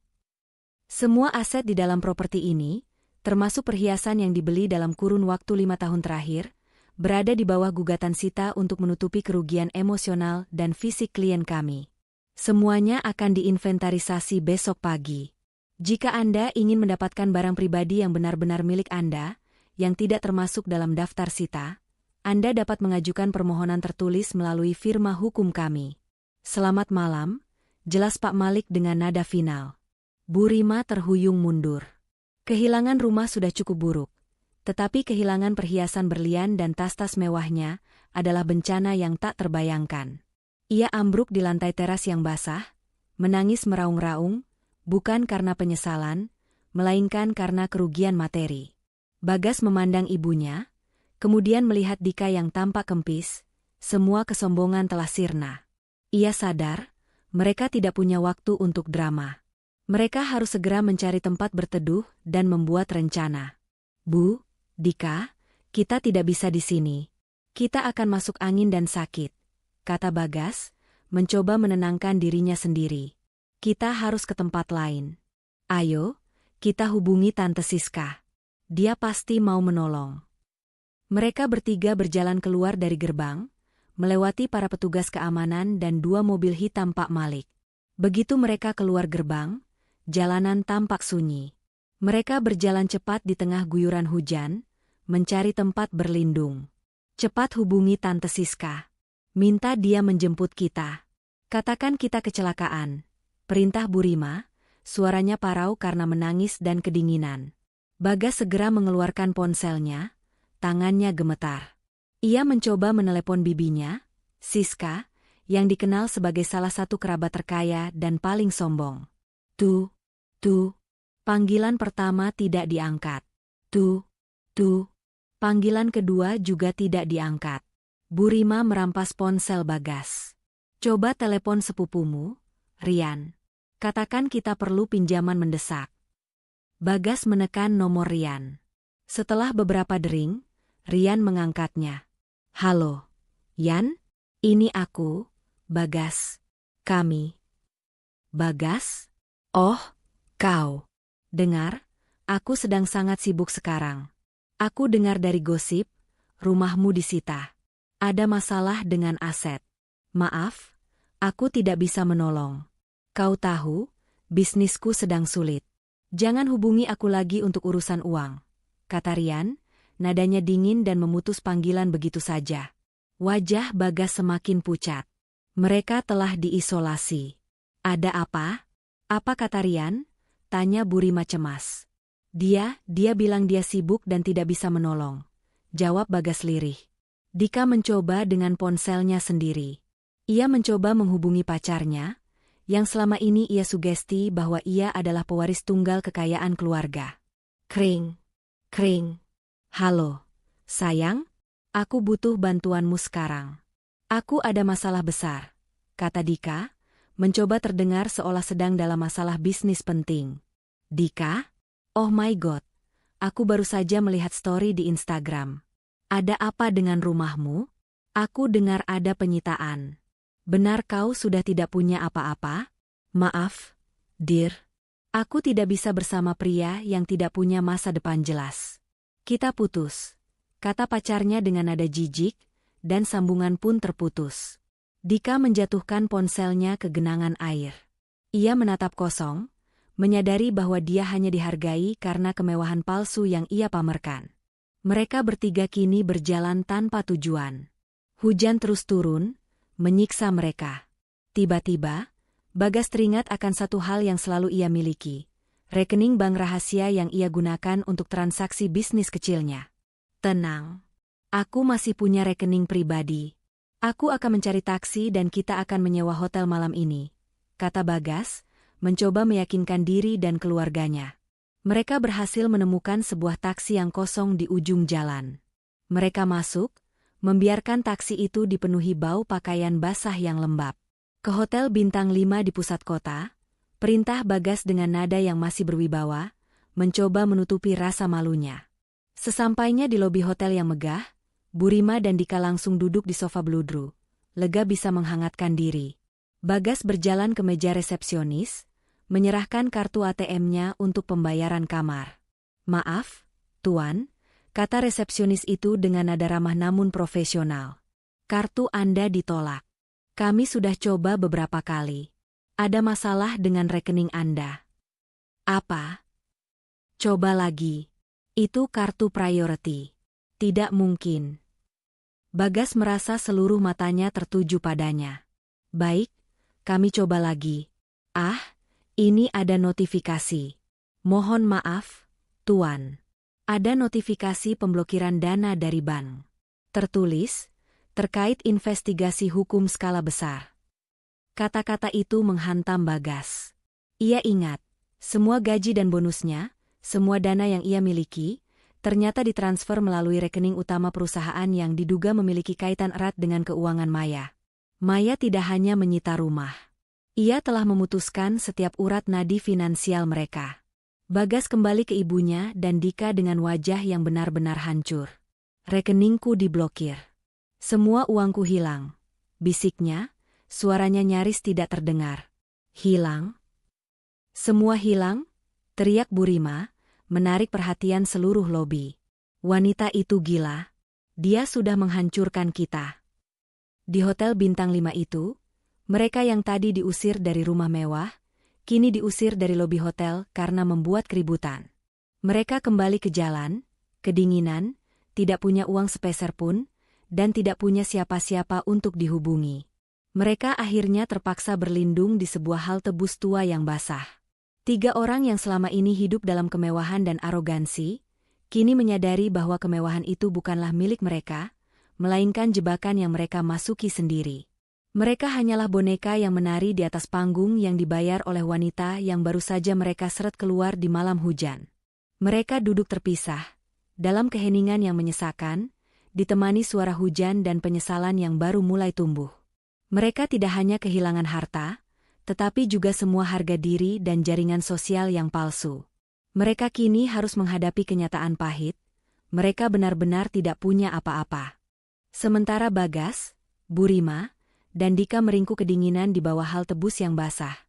Semua aset di dalam properti ini, termasuk perhiasan yang dibeli dalam kurun waktu 5 tahun terakhir, berada di bawah gugatan Sita untuk menutupi kerugian emosional dan fisik klien kami. Semuanya akan diinventarisasi besok pagi. Jika Anda ingin mendapatkan barang pribadi yang benar-benar milik Anda, yang tidak termasuk dalam daftar Sita, Anda dapat mengajukan permohonan tertulis melalui firma hukum kami. Selamat malam, jelas Pak Malik dengan nada final. Bu Rima terhuyung mundur. Kehilangan rumah sudah cukup buruk. Tetapi kehilangan perhiasan berlian dan tas-tas mewahnya adalah bencana yang tak terbayangkan. Ia ambruk di lantai teras yang basah, menangis meraung-raung, bukan karena penyesalan, melainkan karena kerugian materi. Bagas memandang ibunya, kemudian melihat Dika yang tampak kempis, semua kesombongan telah sirna. Ia sadar, mereka tidak punya waktu untuk drama. Mereka harus segera mencari tempat berteduh dan membuat rencana. Bu, Dika, kita tidak bisa di sini. Kita akan masuk angin dan sakit, kata Bagas, mencoba menenangkan dirinya sendiri. Kita harus ke tempat lain. Ayo, kita hubungi Tante Siska. Dia pasti mau menolong. Mereka bertiga berjalan keluar dari gerbang, melewati para petugas keamanan dan 2 mobil hitam Pak Malik. Begitu mereka keluar gerbang, jalanan tampak sunyi. Mereka berjalan cepat di tengah guyuran hujan, mencari tempat berlindung. Cepat hubungi Tante Siska. Minta dia menjemput kita. Katakan kita kecelakaan. Perintah Bu Rima, suaranya parau karena menangis dan kedinginan. Bagas segera mengeluarkan ponselnya, tangannya gemetar. Ia mencoba menelepon bibinya, Siska, yang dikenal sebagai salah satu kerabat terkaya dan paling sombong. Tuh. Panggilan pertama tidak diangkat. Tuh. Panggilan kedua juga tidak diangkat. Bu Rima merampas ponsel Bagas. Coba telepon sepupumu, Rian. Katakan kita perlu pinjaman mendesak. Bagas menekan nomor Rian. Setelah beberapa dering, Rian mengangkatnya. Halo, Yan? Ini aku, Bagas. Kami. Bagas? Oh, kau. Dengar, aku sedang sangat sibuk sekarang. Aku dengar dari gosip, rumahmu disita. Ada masalah dengan aset. Maaf, aku tidak bisa menolong. Kau tahu, bisnisku sedang sulit. Jangan hubungi aku lagi untuk urusan uang, kata Rian, nadanya dingin dan memutus panggilan begitu saja. Wajah Bagas semakin pucat. Mereka telah diisolasi. Ada apa? Apa kata Rian? Tanya Bu Rima cemas. Dia bilang dia sibuk dan tidak bisa menolong. Jawab Bagas lirih. Dika mencoba dengan ponselnya sendiri. Ia mencoba menghubungi pacarnya, yang selama ini ia sugesti bahwa ia adalah pewaris tunggal kekayaan keluarga. Kring. Halo, sayang, aku butuh bantuanmu sekarang. Aku ada masalah besar, kata Dika, mencoba terdengar seolah sedang dalam masalah bisnis penting. Dika? Oh my God, aku baru saja melihat story di Instagram. Ada apa dengan rumahmu? Aku dengar ada penyitaan. Benar kau sudah tidak punya apa-apa? Maaf, Dir. Aku tidak bisa bersama pria yang tidak punya masa depan jelas. Kita putus, kata pacarnya dengan nada jijik, dan sambungan pun terputus. Dika menjatuhkan ponselnya ke genangan air. Ia menatap kosong, menyadari bahwa dia hanya dihargai karena kemewahan palsu yang ia pamerkan. Mereka bertiga kini berjalan tanpa tujuan. Hujan terus turun, menyiksa mereka. Tiba-tiba, Bagas teringat akan satu hal yang selalu ia miliki, rekening bank rahasia yang ia gunakan untuk transaksi bisnis kecilnya. Tenang. Aku masih punya rekening pribadi. Aku akan mencari taksi dan kita akan menyewa hotel malam ini, kata Bagas, mencoba meyakinkan diri dan keluarganya. Mereka berhasil menemukan sebuah taksi yang kosong di ujung jalan. Mereka masuk, membiarkan taksi itu dipenuhi bau pakaian basah yang lembab. Ke hotel bintang 5 di pusat kota, perintah Bagas dengan nada yang masih berwibawa, mencoba menutupi rasa malunya. Sesampainya di lobi hotel yang megah, Burima dan Dika langsung duduk di sofa bludru, lega bisa menghangatkan diri. Bagas berjalan ke meja resepsionis, menyerahkan kartu ATM-nya untuk pembayaran kamar. "Maaf, Tuan," kata resepsionis itu dengan nada ramah namun profesional. "Kartu Anda ditolak. Kami sudah coba beberapa kali. Ada masalah dengan rekening Anda." "Apa?" "Coba lagi. Itu kartu priority." "Tidak mungkin." Bagas merasa seluruh matanya tertuju padanya. "Baik, kami coba lagi. Ah, ini ada notifikasi. Mohon maaf, Tuan. Ada notifikasi pemblokiran dana dari bank. Tertulis, terkait investigasi hukum skala besar." Kata-kata itu menghantam Bagas. Ia ingat, semua gaji dan bonusnya, semua dana yang ia miliki, ternyata ditransfer melalui rekening utama perusahaan yang diduga memiliki kaitan erat dengan keuangan Maya. Maya tidak hanya menyita rumah. Ia telah memutuskan setiap urat nadi finansial mereka. Bagas kembali ke ibunya dan Dika dengan wajah yang benar-benar hancur. "Rekeningku diblokir. Semua uangku hilang," bisiknya, suaranya nyaris tidak terdengar. "Hilang? Semua hilang?" teriak Burima, menarik perhatian seluruh lobi. "Wanita itu gila. Dia sudah menghancurkan kita." Di hotel bintang 5 itu, mereka yang tadi diusir dari rumah mewah, kini diusir dari lobi hotel karena membuat keributan. Mereka kembali ke jalan, kedinginan, tidak punya uang sepeser pun, dan tidak punya siapa-siapa untuk dihubungi. Mereka akhirnya terpaksa berlindung di sebuah halte bus tua yang basah. 3 orang yang selama ini hidup dalam kemewahan dan arogansi, kini menyadari bahwa kemewahan itu bukanlah milik mereka, melainkan jebakan yang mereka masuki sendiri. Mereka hanyalah boneka yang menari di atas panggung yang dibayar oleh wanita yang baru saja mereka seret keluar di malam hujan. Mereka duduk terpisah, dalam keheningan yang menyesakan, ditemani suara hujan dan penyesalan yang baru mulai tumbuh. Mereka tidak hanya kehilangan harta, tetapi juga semua harga diri dan jaringan sosial yang palsu. Mereka kini harus menghadapi kenyataan pahit, mereka benar-benar tidak punya apa-apa. Sementara Bagas, Burima, dan Dika meringkuk kedinginan di bawah halte bus yang basah,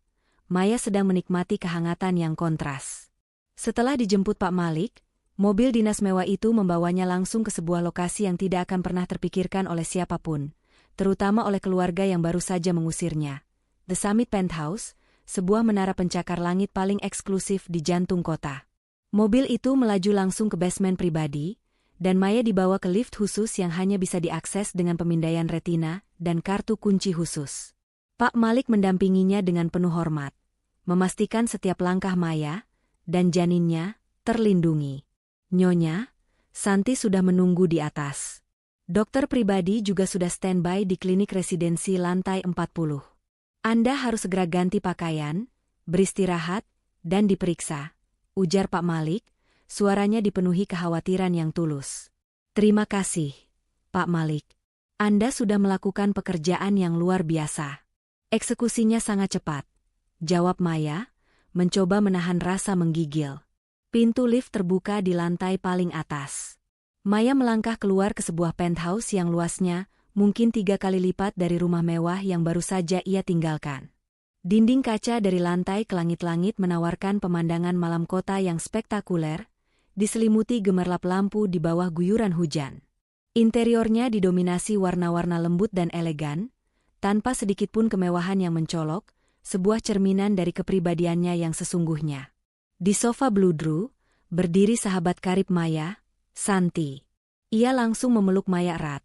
Maya sedang menikmati kehangatan yang kontras. Setelah dijemput Pak Malik, mobil dinas mewah itu membawanya langsung ke sebuah lokasi yang tidak akan pernah terpikirkan oleh siapapun, terutama oleh keluarga yang baru saja mengusirnya. The Summit Penthouse, sebuah menara pencakar langit paling eksklusif di jantung kota. Mobil itu melaju langsung ke basement pribadi, dan Maya dibawa ke lift khusus yang hanya bisa diakses dengan pemindaian retina dan kartu kunci khusus. Pak Malik mendampinginya dengan penuh hormat, memastikan setiap langkah Maya dan janinnya terlindungi. "Nyonya, Santi sudah menunggu di atas. Dokter pribadi juga sudah standby di klinik residensi lantai 40. Anda harus segera ganti pakaian, beristirahat, dan diperiksa," ujar Pak Malik, suaranya dipenuhi kekhawatiran yang tulus. "Terima kasih, Pak Malik. Anda sudah melakukan pekerjaan yang luar biasa." "Eksekusinya sangat cepat," jawab Maya, mencoba menahan rasa menggigil. Pintu lift terbuka di lantai paling atas. Maya melangkah keluar ke sebuah penthouse yang luasnya mungkin 3 kali lipat dari rumah mewah yang baru saja ia tinggalkan. Dinding kaca dari lantai ke langit-langit menawarkan pemandangan malam kota yang spektakuler, diselimuti gemerlap lampu di bawah guyuran hujan. Interiornya didominasi warna-warna lembut dan elegan, tanpa sedikitpun kemewahan yang mencolok, sebuah cerminan dari kepribadiannya yang sesungguhnya. Di sofa bludru, berdiri sahabat karib Maya, Santi. Ia langsung memeluk Maya erat.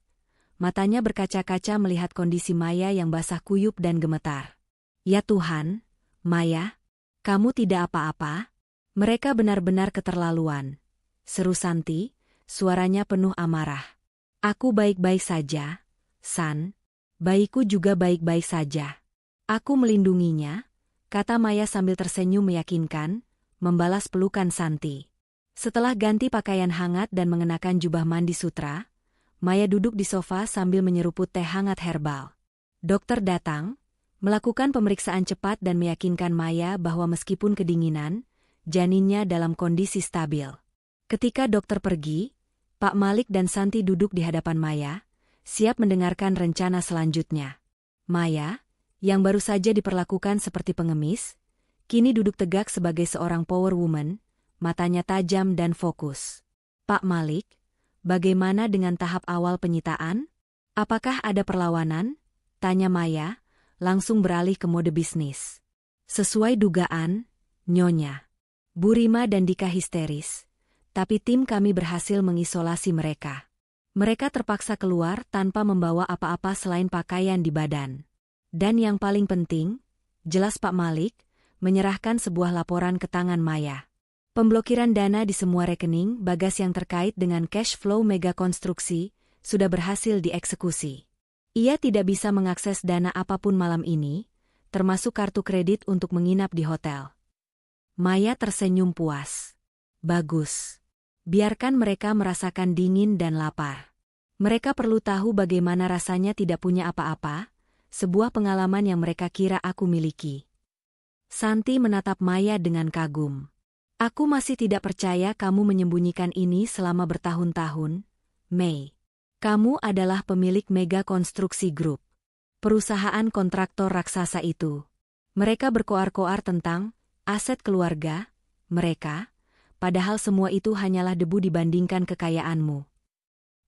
Matanya berkaca-kaca melihat kondisi Maya yang basah kuyup dan gemetar. "Ya Tuhan, Maya, kamu tidak apa-apa?" Mereka benar-benar keterlaluan, seru Santi, suaranya penuh amarah. Aku baik-baik saja, San. Bayiku juga baik-baik saja. Aku melindunginya, kata Maya sambil tersenyum meyakinkan, membalas pelukan Santi. Setelah ganti pakaian hangat dan mengenakan jubah mandi sutra, Maya duduk di sofa sambil menyeruput teh hangat herbal. Dokter datang, melakukan pemeriksaan cepat dan meyakinkan Maya bahwa meskipun kedinginan, janinnya dalam kondisi stabil. Ketika dokter pergi, Pak Malik dan Santi duduk di hadapan Maya, siap mendengarkan rencana selanjutnya. Maya, yang baru saja diperlakukan seperti pengemis, kini duduk tegak sebagai seorang power woman, matanya tajam dan fokus. Pak Malik, bagaimana dengan tahap awal penyitaan? Apakah ada perlawanan? Tanya Maya, langsung beralih ke mode bisnis. Sesuai dugaan, Nyonya. Bu Rima dan Dika histeris, tapi tim kami berhasil mengisolasi mereka. Mereka terpaksa keluar tanpa membawa apa-apa selain pakaian di badan. Dan yang paling penting, jelas Pak Malik, menyerahkan sebuah laporan ke tangan Maya. Pemblokiran dana di semua rekening Bagas yang terkait dengan cash flow mega konstruksi sudah berhasil dieksekusi. Ia tidak bisa mengakses dana apapun malam ini, termasuk kartu kredit untuk menginap di hotel. Maya tersenyum puas. Bagus. Biarkan mereka merasakan dingin dan lapar. Mereka perlu tahu bagaimana rasanya tidak punya apa-apa, sebuah pengalaman yang mereka kira aku miliki. Santi menatap Maya dengan kagum. Aku masih tidak percaya kamu menyembunyikan ini selama bertahun-tahun, Mei. Kamu adalah pemilik Mega Konstruksi Group. Perusahaan kontraktor raksasa itu. Mereka berkoar-koar tentang aset keluarga mereka, padahal semua itu hanyalah debu dibandingkan kekayaanmu.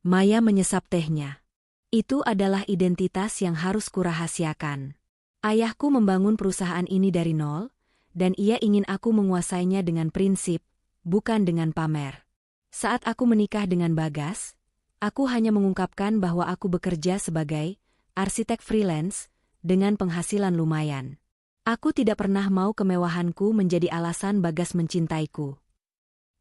Maya menyesap tehnya. Itu adalah identitas yang harus kurahasiakan. Ayahku membangun perusahaan ini dari nol, dan ia ingin aku menguasainya dengan prinsip, bukan dengan pamer. Saat aku menikah dengan Bagas, aku hanya mengungkapkan bahwa aku bekerja sebagai arsitek freelance dengan penghasilan lumayan. Aku tidak pernah mau kemewahanku menjadi alasan Bagas mencintaiku.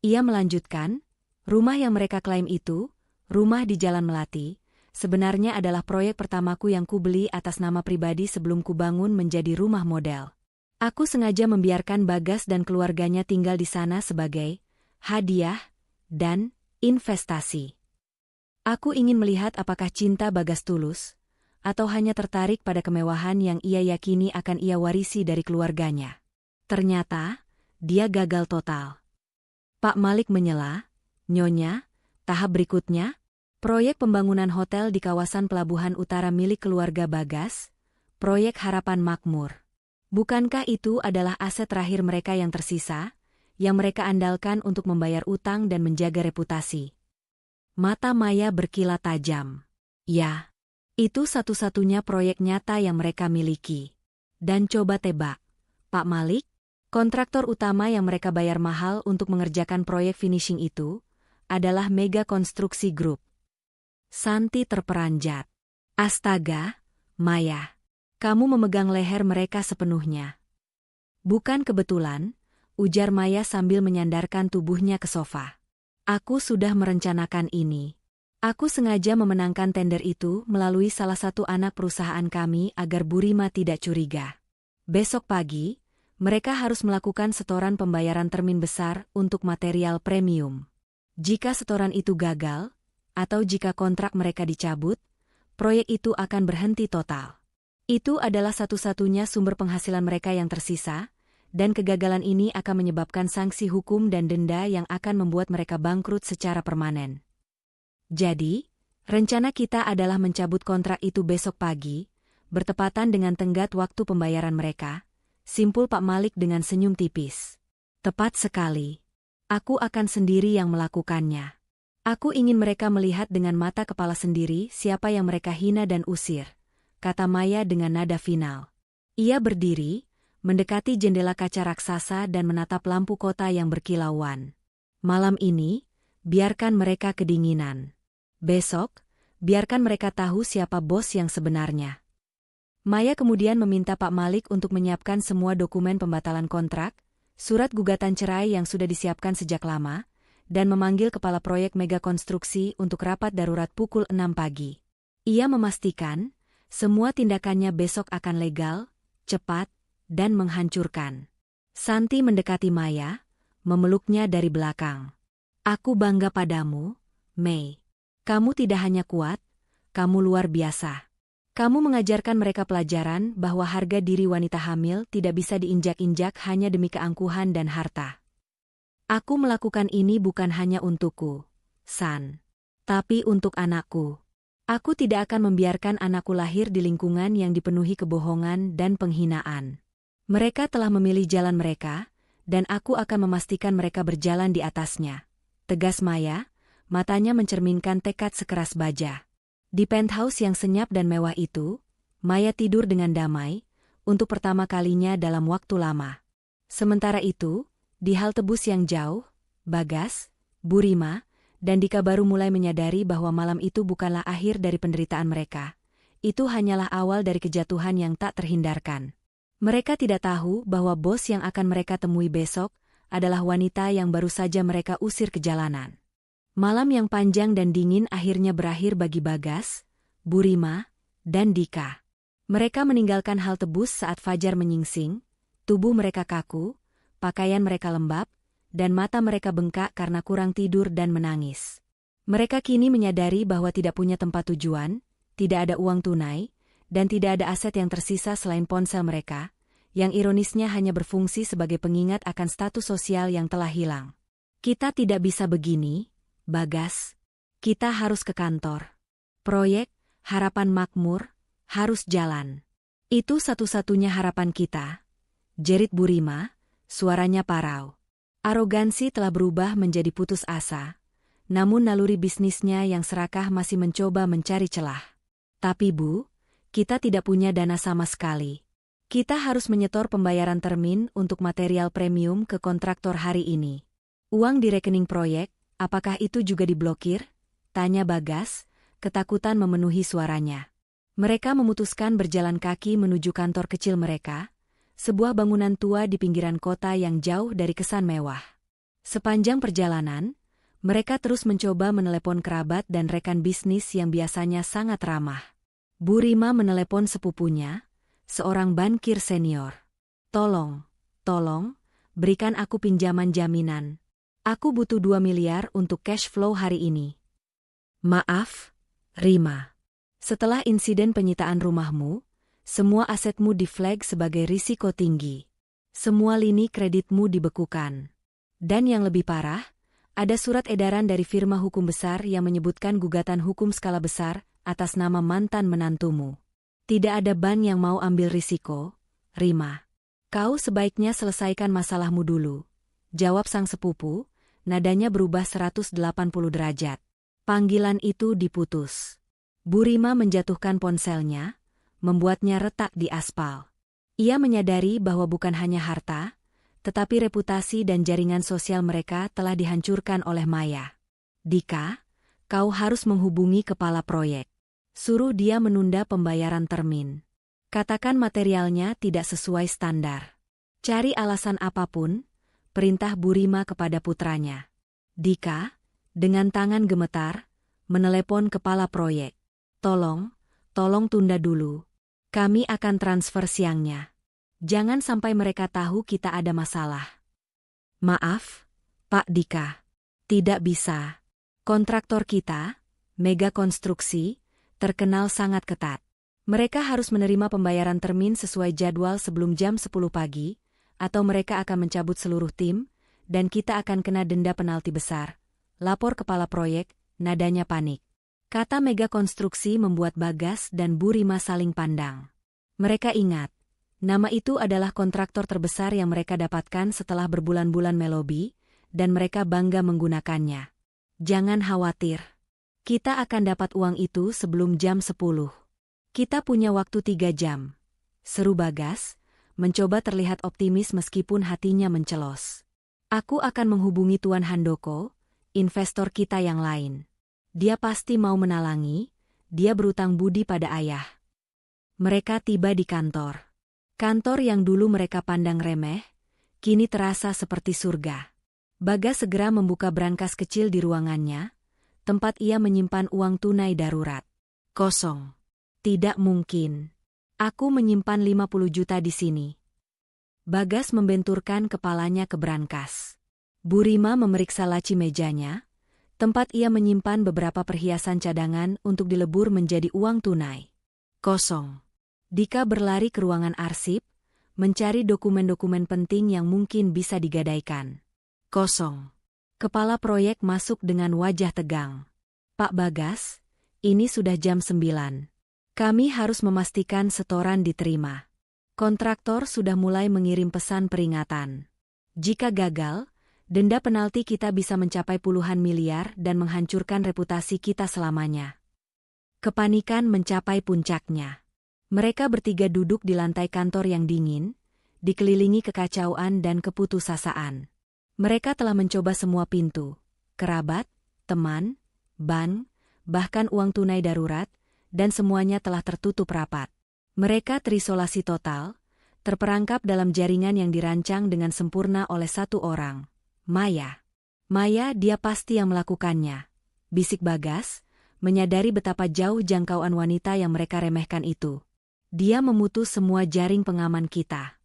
Ia melanjutkan, rumah yang mereka klaim itu, rumah di Jalan Melati, sebenarnya adalah proyek pertamaku yang kubeli atas nama pribadi sebelum kubangun menjadi rumah model. Aku sengaja membiarkan Bagas dan keluarganya tinggal di sana sebagai hadiah dan investasi. Aku ingin melihat apakah cinta Bagas tulus, atau hanya tertarik pada kemewahan yang ia yakini akan ia warisi dari keluarganya. Ternyata, dia gagal total. Pak Malik menyela, Nyonya, tahap berikutnya, proyek pembangunan hotel di kawasan pelabuhan utara milik keluarga Bagas, proyek Harapan Makmur. Bukankah itu adalah aset terakhir mereka yang tersisa, yang mereka andalkan untuk membayar utang dan menjaga reputasi? Mata Maya berkilat tajam. Ya. Itu satu-satunya proyek nyata yang mereka miliki. Dan coba tebak, Pak Malik, kontraktor utama yang mereka bayar mahal untuk mengerjakan proyek finishing itu, adalah Mega Konstruksi Group. Santi terperanjat. Astaga, Maya, kamu memegang leher mereka sepenuhnya. Bukan kebetulan, ujar Maya sambil menyandarkan tubuhnya ke sofa. Aku sudah merencanakan ini. Aku sengaja memenangkan tender itu melalui salah satu anak perusahaan kami agar Bu Rima tidak curiga. Besok pagi, mereka harus melakukan setoran pembayaran termin besar untuk material premium. Jika setoran itu gagal, atau jika kontrak mereka dicabut, proyek itu akan berhenti total. Itu adalah satu-satunya sumber penghasilan mereka yang tersisa, dan kegagalan ini akan menyebabkan sanksi hukum dan denda yang akan membuat mereka bangkrut secara permanen. Jadi, rencana kita adalah mencabut kontrak itu besok pagi, bertepatan dengan tenggat waktu pembayaran mereka, simpul Pak Malik dengan senyum tipis. Tepat sekali. Aku akan sendiri yang melakukannya. Aku ingin mereka melihat dengan mata kepala sendiri siapa yang mereka hina dan usir, kata Maya dengan nada final. Ia berdiri, mendekati jendela kaca raksasa dan menatap lampu kota yang berkilauan. Malam ini, biarkan mereka kedinginan. Besok, biarkan mereka tahu siapa bos yang sebenarnya. Maya kemudian meminta Pak Malik untuk menyiapkan semua dokumen pembatalan kontrak, surat gugatan cerai yang sudah disiapkan sejak lama, dan memanggil kepala proyek mega konstruksi untuk rapat darurat pukul 6 pagi. Ia memastikan, semua tindakannya besok akan legal, cepat, dan menghancurkan. Santi mendekati Maya, memeluknya dari belakang. Aku bangga padamu, Mei. Kamu tidak hanya kuat, kamu luar biasa. Kamu mengajarkan mereka pelajaran bahwa harga diri wanita hamil tidak bisa diinjak-injak hanya demi keangkuhan dan harta. Aku melakukan ini bukan hanya untukku, San, tapi untuk anakku. Aku tidak akan membiarkan anakku lahir di lingkungan yang dipenuhi kebohongan dan penghinaan. Mereka telah memilih jalan mereka, dan aku akan memastikan mereka berjalan di atasnya. Tegas Maya, matanya mencerminkan tekad sekeras baja. Di penthouse yang senyap dan mewah itu, Maya tidur dengan damai, untuk pertama kalinya dalam waktu lama. Sementara itu, di halte bus yang jauh, Bagas, Burima, dan Dika baru mulai menyadari bahwa malam itu bukanlah akhir dari penderitaan mereka. Itu hanyalah awal dari kejatuhan yang tak terhindarkan. Mereka tidak tahu bahwa bos yang akan mereka temui besok adalah wanita yang baru saja mereka usir ke jalanan. Malam yang panjang dan dingin akhirnya berakhir bagi Bagas, Burima, dan Dika. Mereka meninggalkan halte bus saat fajar menyingsing, tubuh mereka kaku, pakaian mereka lembab, dan mata mereka bengkak karena kurang tidur dan menangis. Mereka kini menyadari bahwa tidak punya tempat tujuan, tidak ada uang tunai, dan tidak ada aset yang tersisa selain ponsel mereka, yang ironisnya hanya berfungsi sebagai pengingat akan status sosial yang telah hilang. Kita tidak bisa begini, Bagas. Kita harus ke kantor. Proyek Harapan Makmur harus jalan. Itu satu-satunya harapan kita, jerit Burima, suaranya parau. Arogansi telah berubah menjadi putus asa, namun naluri bisnisnya yang serakah masih mencoba mencari celah. Tapi Bu, kita tidak punya dana sama sekali. Kita harus menyetor pembayaran termin untuk material premium ke kontraktor hari ini. Uang di rekening proyek, apakah itu juga diblokir? Tanya Bagas, ketakutan memenuhi suaranya. Mereka memutuskan berjalan kaki menuju kantor kecil mereka, sebuah bangunan tua di pinggiran kota yang jauh dari kesan mewah. Sepanjang perjalanan, mereka terus mencoba menelepon kerabat dan rekan bisnis yang biasanya sangat ramah. Burima menelepon sepupunya, seorang bankir senior. Tolong, berikan aku pinjaman jaminan. Aku butuh 2 miliar untuk cash flow hari ini. Maaf, Rima. Setelah insiden penyitaan rumahmu, semua asetmu di-flag sebagai risiko tinggi. Semua lini kreditmu dibekukan. Dan yang lebih parah, ada surat edaran dari firma hukum besar yang menyebutkan gugatan hukum skala besar atas nama mantan menantumu. Tidak ada bank yang mau ambil risiko, Rima. Kau sebaiknya selesaikan masalahmu dulu, jawab sang sepupu. Nadanya berubah 180 derajat. Panggilan itu diputus. Burima menjatuhkan ponselnya, membuatnya retak di aspal. Ia menyadari bahwa bukan hanya harta, tetapi reputasi dan jaringan sosial mereka telah dihancurkan oleh Maya. Dika, kau harus menghubungi kepala proyek. Suruh dia menunda pembayaran termin. Katakan materialnya tidak sesuai standar. Cari alasan apapun, perintah Burima kepada putranya. Dika, dengan tangan gemetar, menelepon kepala proyek. Tolong tunda dulu. Kami akan transfer siangnya. Jangan sampai mereka tahu kita ada masalah. Maaf, Pak Dika. Tidak bisa. Kontraktor kita, Mega Konstruksi, terkenal sangat ketat. Mereka harus menerima pembayaran termin sesuai jadwal sebelum jam 10 pagi, atau mereka akan mencabut seluruh tim, dan kita akan kena denda penalti besar. Lapor kepala proyek, nadanya panik. Kata Mega Konstruksi membuat Bagas dan Burima saling pandang. Mereka ingat, nama itu adalah kontraktor terbesar yang mereka dapatkan setelah berbulan-bulan melobi, dan mereka bangga menggunakannya. Jangan khawatir. Kita akan dapat uang itu sebelum jam 10. Kita punya waktu 3 jam. Seru Bagas, mencoba terlihat optimis meskipun hatinya mencelos. Aku akan menghubungi Tuan Handoko, investor kita yang lain. Dia pasti mau menalangi, dia berutang budi pada ayah. Mereka tiba di kantor. Kantor yang dulu mereka pandang remeh, kini terasa seperti surga. Bagas segera membuka brankas kecil di ruangannya, tempat ia menyimpan uang tunai darurat. Kosong. Tidak mungkin. Aku menyimpan 50 juta di sini. Bagas membenturkan kepalanya ke brankas. Bu Rima memeriksa laci mejanya, tempat ia menyimpan beberapa perhiasan cadangan untuk dilebur menjadi uang tunai. Kosong. Dika berlari ke ruangan arsip, mencari dokumen-dokumen penting yang mungkin bisa digadaikan. Kosong. Kepala proyek masuk dengan wajah tegang. Pak Bagas, ini sudah jam 9. Kami harus memastikan setoran diterima. Kontraktor sudah mulai mengirim pesan peringatan. Jika gagal, denda penalti kita bisa mencapai puluhan miliar dan menghancurkan reputasi kita selamanya. Kepanikan mencapai puncaknya. Mereka bertiga duduk di lantai kantor yang dingin, dikelilingi kekacauan dan keputusasaan. Mereka telah mencoba semua pintu, kerabat, teman, bank, bahkan uang tunai darurat, dan semuanya telah tertutup rapat. Mereka terisolasi total, terperangkap dalam jaringan yang dirancang dengan sempurna oleh satu orang, Maya. Maya, dia pasti yang melakukannya, bisik Bagas, menyadari betapa jauh jangkauan wanita yang mereka remehkan itu. Dia memutus semua jaring pengaman kita.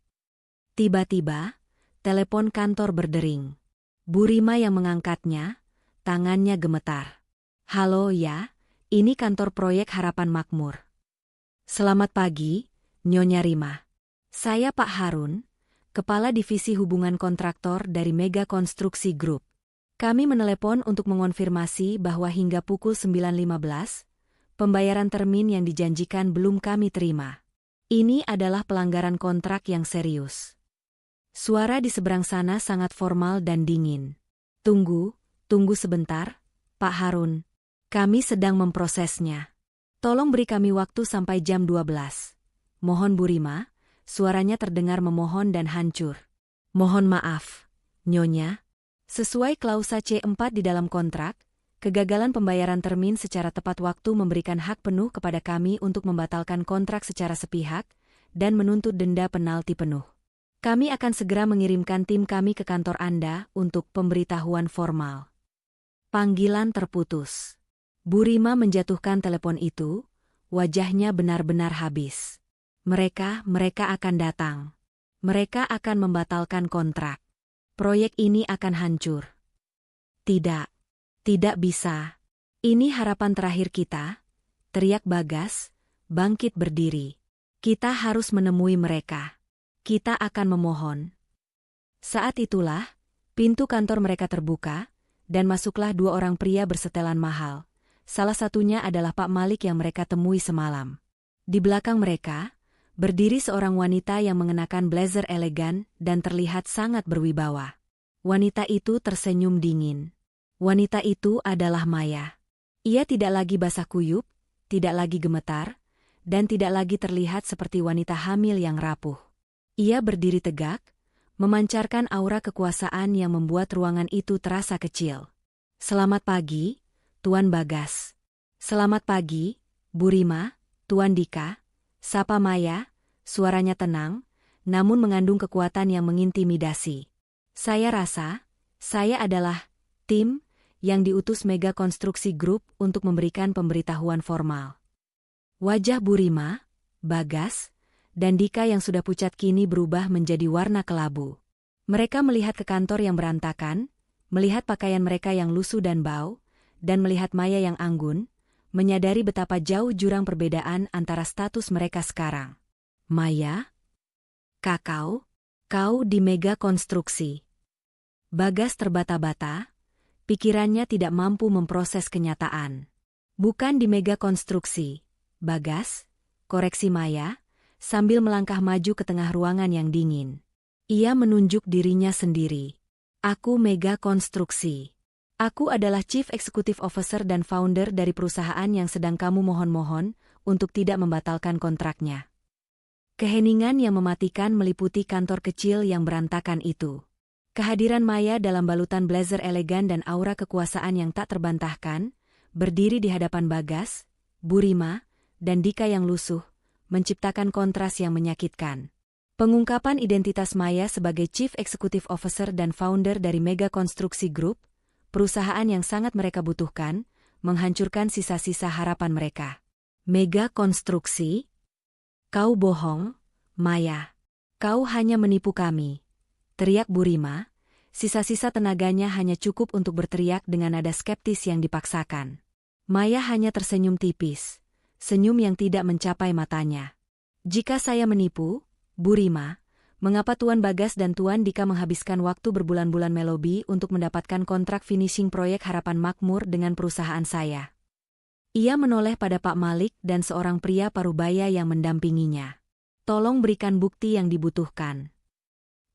Tiba-tiba, telepon kantor berdering. Bu Rima yang mengangkatnya, tangannya gemetar. Halo ya, ini kantor proyek Harapan Makmur. Selamat pagi, Nyonya Rima. Saya Pak Harun, Kepala Divisi Hubungan Kontraktor dari Mega Konstruksi Group. Kami menelepon untuk mengonfirmasi bahwa hingga pukul 9.15, pembayaran termin yang dijanjikan belum kami terima. Ini adalah pelanggaran kontrak yang serius. Suara di seberang sana sangat formal dan dingin. Tunggu sebentar, Pak Harun. Kami sedang memprosesnya. Tolong beri kami waktu sampai jam 12. Mohon Bu Rima, suaranya terdengar memohon dan hancur. Mohon maaf, Nyonya. Sesuai klausa C4 di dalam kontrak, kegagalan pembayaran termin secara tepat waktu memberikan hak penuh kepada kami untuk membatalkan kontrak secara sepihak dan menuntut denda penalti penuh. Kami akan segera mengirimkan tim kami ke kantor Anda untuk pemberitahuan formal. Panggilan terputus. Bu Rima menjatuhkan telepon itu, wajahnya benar-benar habis. Mereka akan datang. Mereka akan membatalkan kontrak. Proyek ini akan hancur. Tidak bisa. Ini harapan terakhir kita, teriak Bagas, bangkit berdiri. Kita harus menemui mereka. Kita akan memohon. Saat itulah, pintu kantor mereka terbuka, dan masuklah dua orang pria bersetelan mahal. Salah satunya adalah Pak Malik yang mereka temui semalam. Di belakang mereka, berdiri seorang wanita yang mengenakan blazer elegan dan terlihat sangat berwibawa. Wanita itu tersenyum dingin. Wanita itu adalah Maya. Ia tidak lagi basah kuyup, tidak lagi gemetar, dan tidak lagi terlihat seperti wanita hamil yang rapuh. Ia berdiri tegak, memancarkan aura kekuasaan yang membuat ruangan itu terasa kecil. Selamat pagi, Tuan Bagas. Selamat pagi, Bu Rima, Tuan Dika, sapa Maya, suaranya tenang, namun mengandung kekuatan yang mengintimidasi. Saya rasa, saya adalah tim yang diutus Mega Konstruksi Group untuk memberikan pemberitahuan formal. Wajah Bu Rima, Bagas, dan Dika yang sudah pucat kini berubah menjadi warna kelabu. Mereka melihat ke kantor yang berantakan, melihat pakaian mereka yang lusuh dan bau, dan melihat Maya yang anggun, menyadari betapa jauh jurang perbedaan antara status mereka sekarang. Maya? Kau di Mega Konstruksi. Bagas terbata-bata, pikirannya tidak mampu memproses kenyataan. Bukan di Mega Konstruksi, Bagas, koreksi Maya, sambil melangkah maju ke tengah ruangan yang dingin. Ia menunjuk dirinya sendiri. Aku Mega Konstruksi. Aku adalah Chief Executive Officer dan founder dari perusahaan yang sedang kamu mohon-mohon untuk tidak membatalkan kontraknya. Keheningan yang mematikan meliputi kantor kecil yang berantakan itu. Kehadiran Maya dalam balutan blazer elegan dan aura kekuasaan yang tak terbantahkan, berdiri di hadapan Bagas, Bu Rima, dan Dika yang lusuh, menciptakan kontras yang menyakitkan. Pengungkapan identitas Maya sebagai Chief Executive Officer dan founder dari Mega Konstruksi Group, perusahaan yang sangat mereka butuhkan, menghancurkan sisa-sisa harapan mereka. Mega Konstruksi? Kau bohong, Maya. Kau hanya menipu kami. Teriak Burima, sisa-sisa tenaganya hanya cukup untuk berteriak dengan nada skeptis yang dipaksakan. Maya hanya tersenyum tipis, senyum yang tidak mencapai matanya. Jika saya menipu, Burima, mengapa Tuan Bagas dan Tuan Dika menghabiskan waktu berbulan-bulan melobi untuk mendapatkan kontrak finishing proyek Harapan Makmur dengan perusahaan saya? Ia menoleh pada Pak Malik dan seorang pria parubaya yang mendampinginya. Tolong berikan bukti yang dibutuhkan.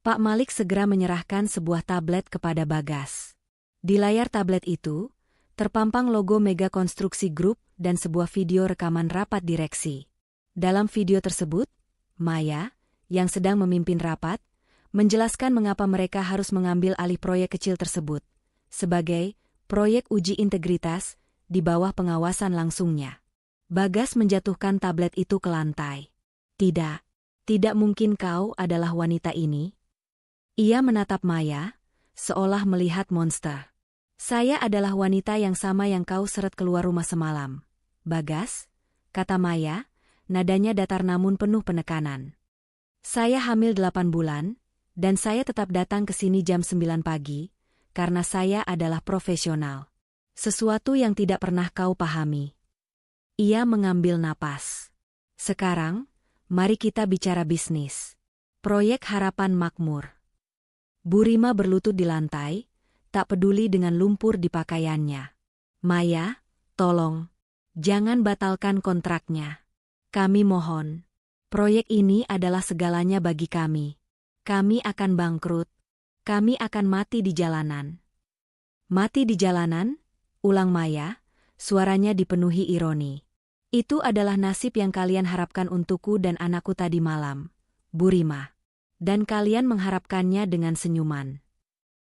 Pak Malik segera menyerahkan sebuah tablet kepada Bagas. Di layar tablet itu, terpampang logo Mega Konstruksi Group dan sebuah video rekaman rapat direksi. Dalam video tersebut, Maya, yang sedang memimpin rapat, menjelaskan mengapa mereka harus mengambil alih proyek kecil tersebut, sebagai proyek uji integritas di bawah pengawasan langsungnya. Bagas menjatuhkan tablet itu ke lantai. Tidak mungkin kau adalah wanita ini. Ia menatap Maya, seolah melihat monster. Saya adalah wanita yang sama yang kau seret keluar rumah semalam. Bagas, kata Maya, nadanya datar namun penuh penekanan. Saya hamil 8 bulan, dan saya tetap datang ke sini jam 9 pagi, karena saya adalah profesional. Sesuatu yang tidak pernah kau pahami. Ia mengambil napas. Sekarang, mari kita bicara bisnis. Proyek Harapan Makmur. Burima berlutut di lantai, tak peduli dengan lumpur di pakaiannya. Maya, tolong, jangan batalkan kontraknya. Kami mohon. Proyek ini adalah segalanya bagi kami. Kami akan bangkrut. Kami akan mati di jalanan. Mati di jalanan? Ulang Maya, suaranya dipenuhi ironi. Itu adalah nasib yang kalian harapkan untukku dan anakku tadi malam, Burima. Dan kalian mengharapkannya dengan senyuman.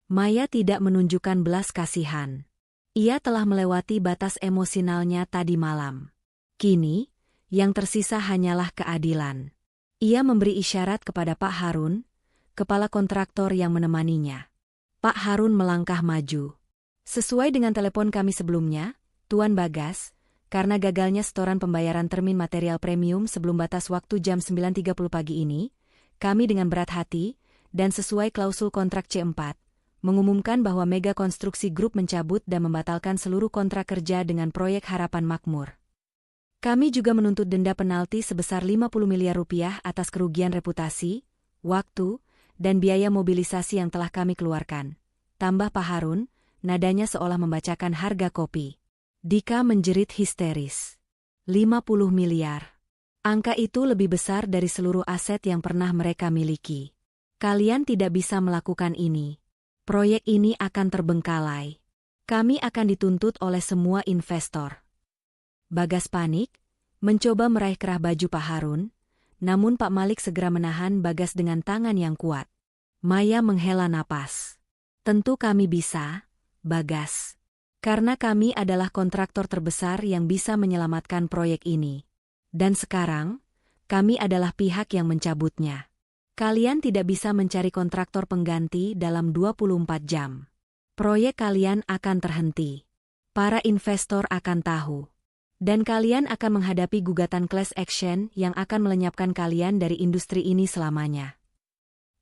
Maya tidak menunjukkan belas kasihan. Ia telah melewati batas emosionalnya tadi malam. Kini, yang tersisa hanyalah keadilan. Ia memberi isyarat kepada Pak Harun, kepala kontraktor yang menemaninya. Pak Harun melangkah maju. Sesuai dengan telepon kami sebelumnya, Tuan Bagas, karena gagalnya setoran pembayaran termin material premium sebelum batas waktu jam 9.30 pagi ini, kami dengan berat hati, dan sesuai klausul kontrak C4, mengumumkan bahwa Mega Konstruksi Group mencabut dan membatalkan seluruh kontrak kerja dengan proyek Harapan Makmur. Kami juga menuntut denda penalti sebesar 50 miliar rupiah atas kerugian reputasi, waktu, dan biaya mobilisasi yang telah kami keluarkan. Tambah Pak Harun, nadanya seolah membacakan harga kopi. Dika menjerit histeris. 50 miliar. Angka itu lebih besar dari seluruh aset yang pernah mereka miliki. Kalian tidak bisa melakukan ini. Proyek ini akan terbengkalai. Kami akan dituntut oleh semua investor. Bagas panik, mencoba meraih kerah baju Pak Harun, namun Pak Malik segera menahan Bagas dengan tangan yang kuat. Maya menghela napas. Tentu kami bisa, Bagas. Karena kami adalah kontraktor terbesar yang bisa menyelamatkan proyek ini. Dan sekarang, kami adalah pihak yang mencabutnya. Kalian tidak bisa mencari kontraktor pengganti dalam 24 jam. Proyek kalian akan terhenti. Para investor akan tahu. Dan kalian akan menghadapi gugatan class action yang akan melenyapkan kalian dari industri ini selamanya.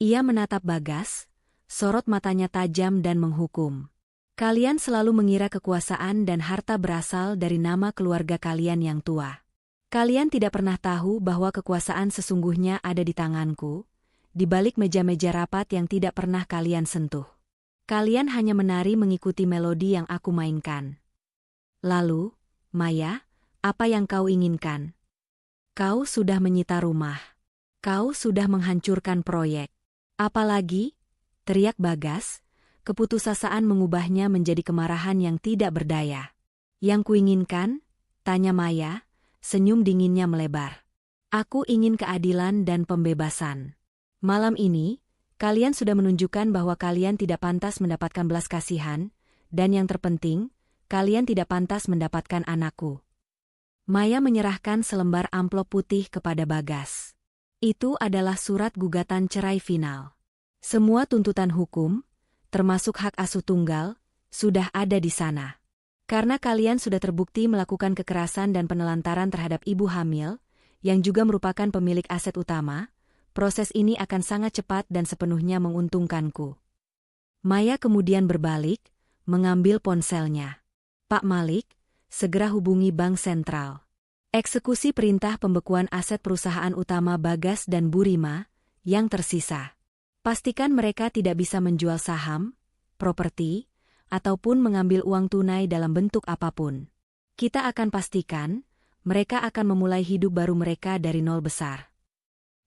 Ia menatap Bagas, sorot matanya tajam dan menghukum. Kalian selalu mengira kekuasaan dan harta berasal dari nama keluarga kalian yang tua. Kalian tidak pernah tahu bahwa kekuasaan sesungguhnya ada di tanganku, di balik meja-meja rapat yang tidak pernah kalian sentuh. Kalian hanya menari mengikuti melodi yang aku mainkan. Lalu, Maya, apa yang kau inginkan? Kau sudah menyita rumah. Kau sudah menghancurkan proyek. Apalagi? Teriak Bagas, keputusasaan mengubahnya menjadi kemarahan yang tidak berdaya. Yang kuinginkan? Tanya Maya, senyum dinginnya melebar. Aku ingin keadilan dan pembebasan. Malam ini, kalian sudah menunjukkan bahwa kalian tidak pantas mendapatkan belas kasihan, dan yang terpenting, kalian tidak pantas mendapatkan anakku. Maya menyerahkan selembar amplop putih kepada Bagas. Itu adalah surat gugatan cerai final. Semua tuntutan hukum, termasuk hak asuh tunggal, sudah ada di sana. Karena kalian sudah terbukti melakukan kekerasan dan penelantaran terhadap ibu hamil, yang juga merupakan pemilik aset utama, proses ini akan sangat cepat dan sepenuhnya menguntungkanku. Maya kemudian berbalik, mengambil ponselnya. Pak Malik, segera hubungi Bank Sentral. Eksekusi perintah pembekuan aset perusahaan utama Bagas dan Bu Rima, yang tersisa. Pastikan mereka tidak bisa menjual saham, properti, ataupun mengambil uang tunai dalam bentuk apapun. Kita akan pastikan, mereka akan memulai hidup baru mereka dari nol besar.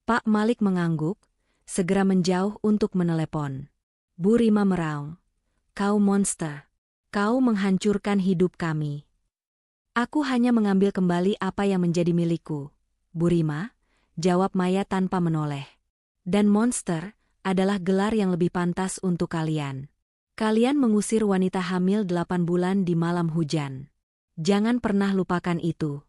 Pak Malik mengangguk, segera menjauh untuk menelepon. Bu Rima meraung. Kau monster. Kau menghancurkan hidup kami. Aku hanya mengambil kembali apa yang menjadi milikku. Bu Rima, jawab Maya tanpa menoleh. Dan monster adalah gelar yang lebih pantas untuk kalian. Kalian mengusir wanita hamil 8 bulan di malam hujan. Jangan pernah lupakan itu.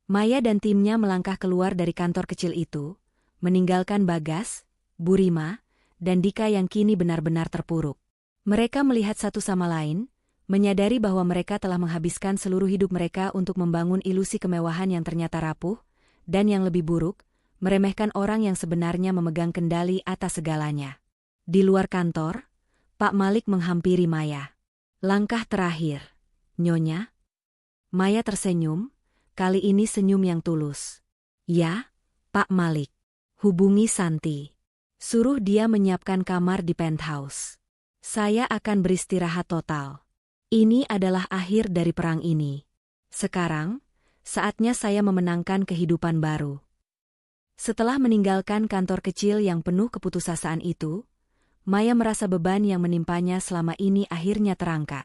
Maya dan timnya melangkah keluar dari kantor kecil itu, meninggalkan Bagas, Bu Rima, dan Dika yang kini benar-benar terpuruk. Mereka melihat satu sama lain, menyadari bahwa mereka telah menghabiskan seluruh hidup mereka untuk membangun ilusi kemewahan yang ternyata rapuh, dan yang lebih buruk, meremehkan orang yang sebenarnya memegang kendali atas segalanya. Di luar kantor, Pak Malik menghampiri Maya. Langkah terakhir, Nyonya. Maya tersenyum, kali ini senyum yang tulus. Ya, Pak Malik. Hubungi Santi. Suruh dia menyiapkan kamar di penthouse. Saya akan beristirahat total. Ini adalah akhir dari perang ini. Sekarang, saatnya saya memenangkan kehidupan baru. Setelah meninggalkan kantor kecil yang penuh keputusasaan itu, Maya merasa beban yang menimpanya selama ini akhirnya terangkat.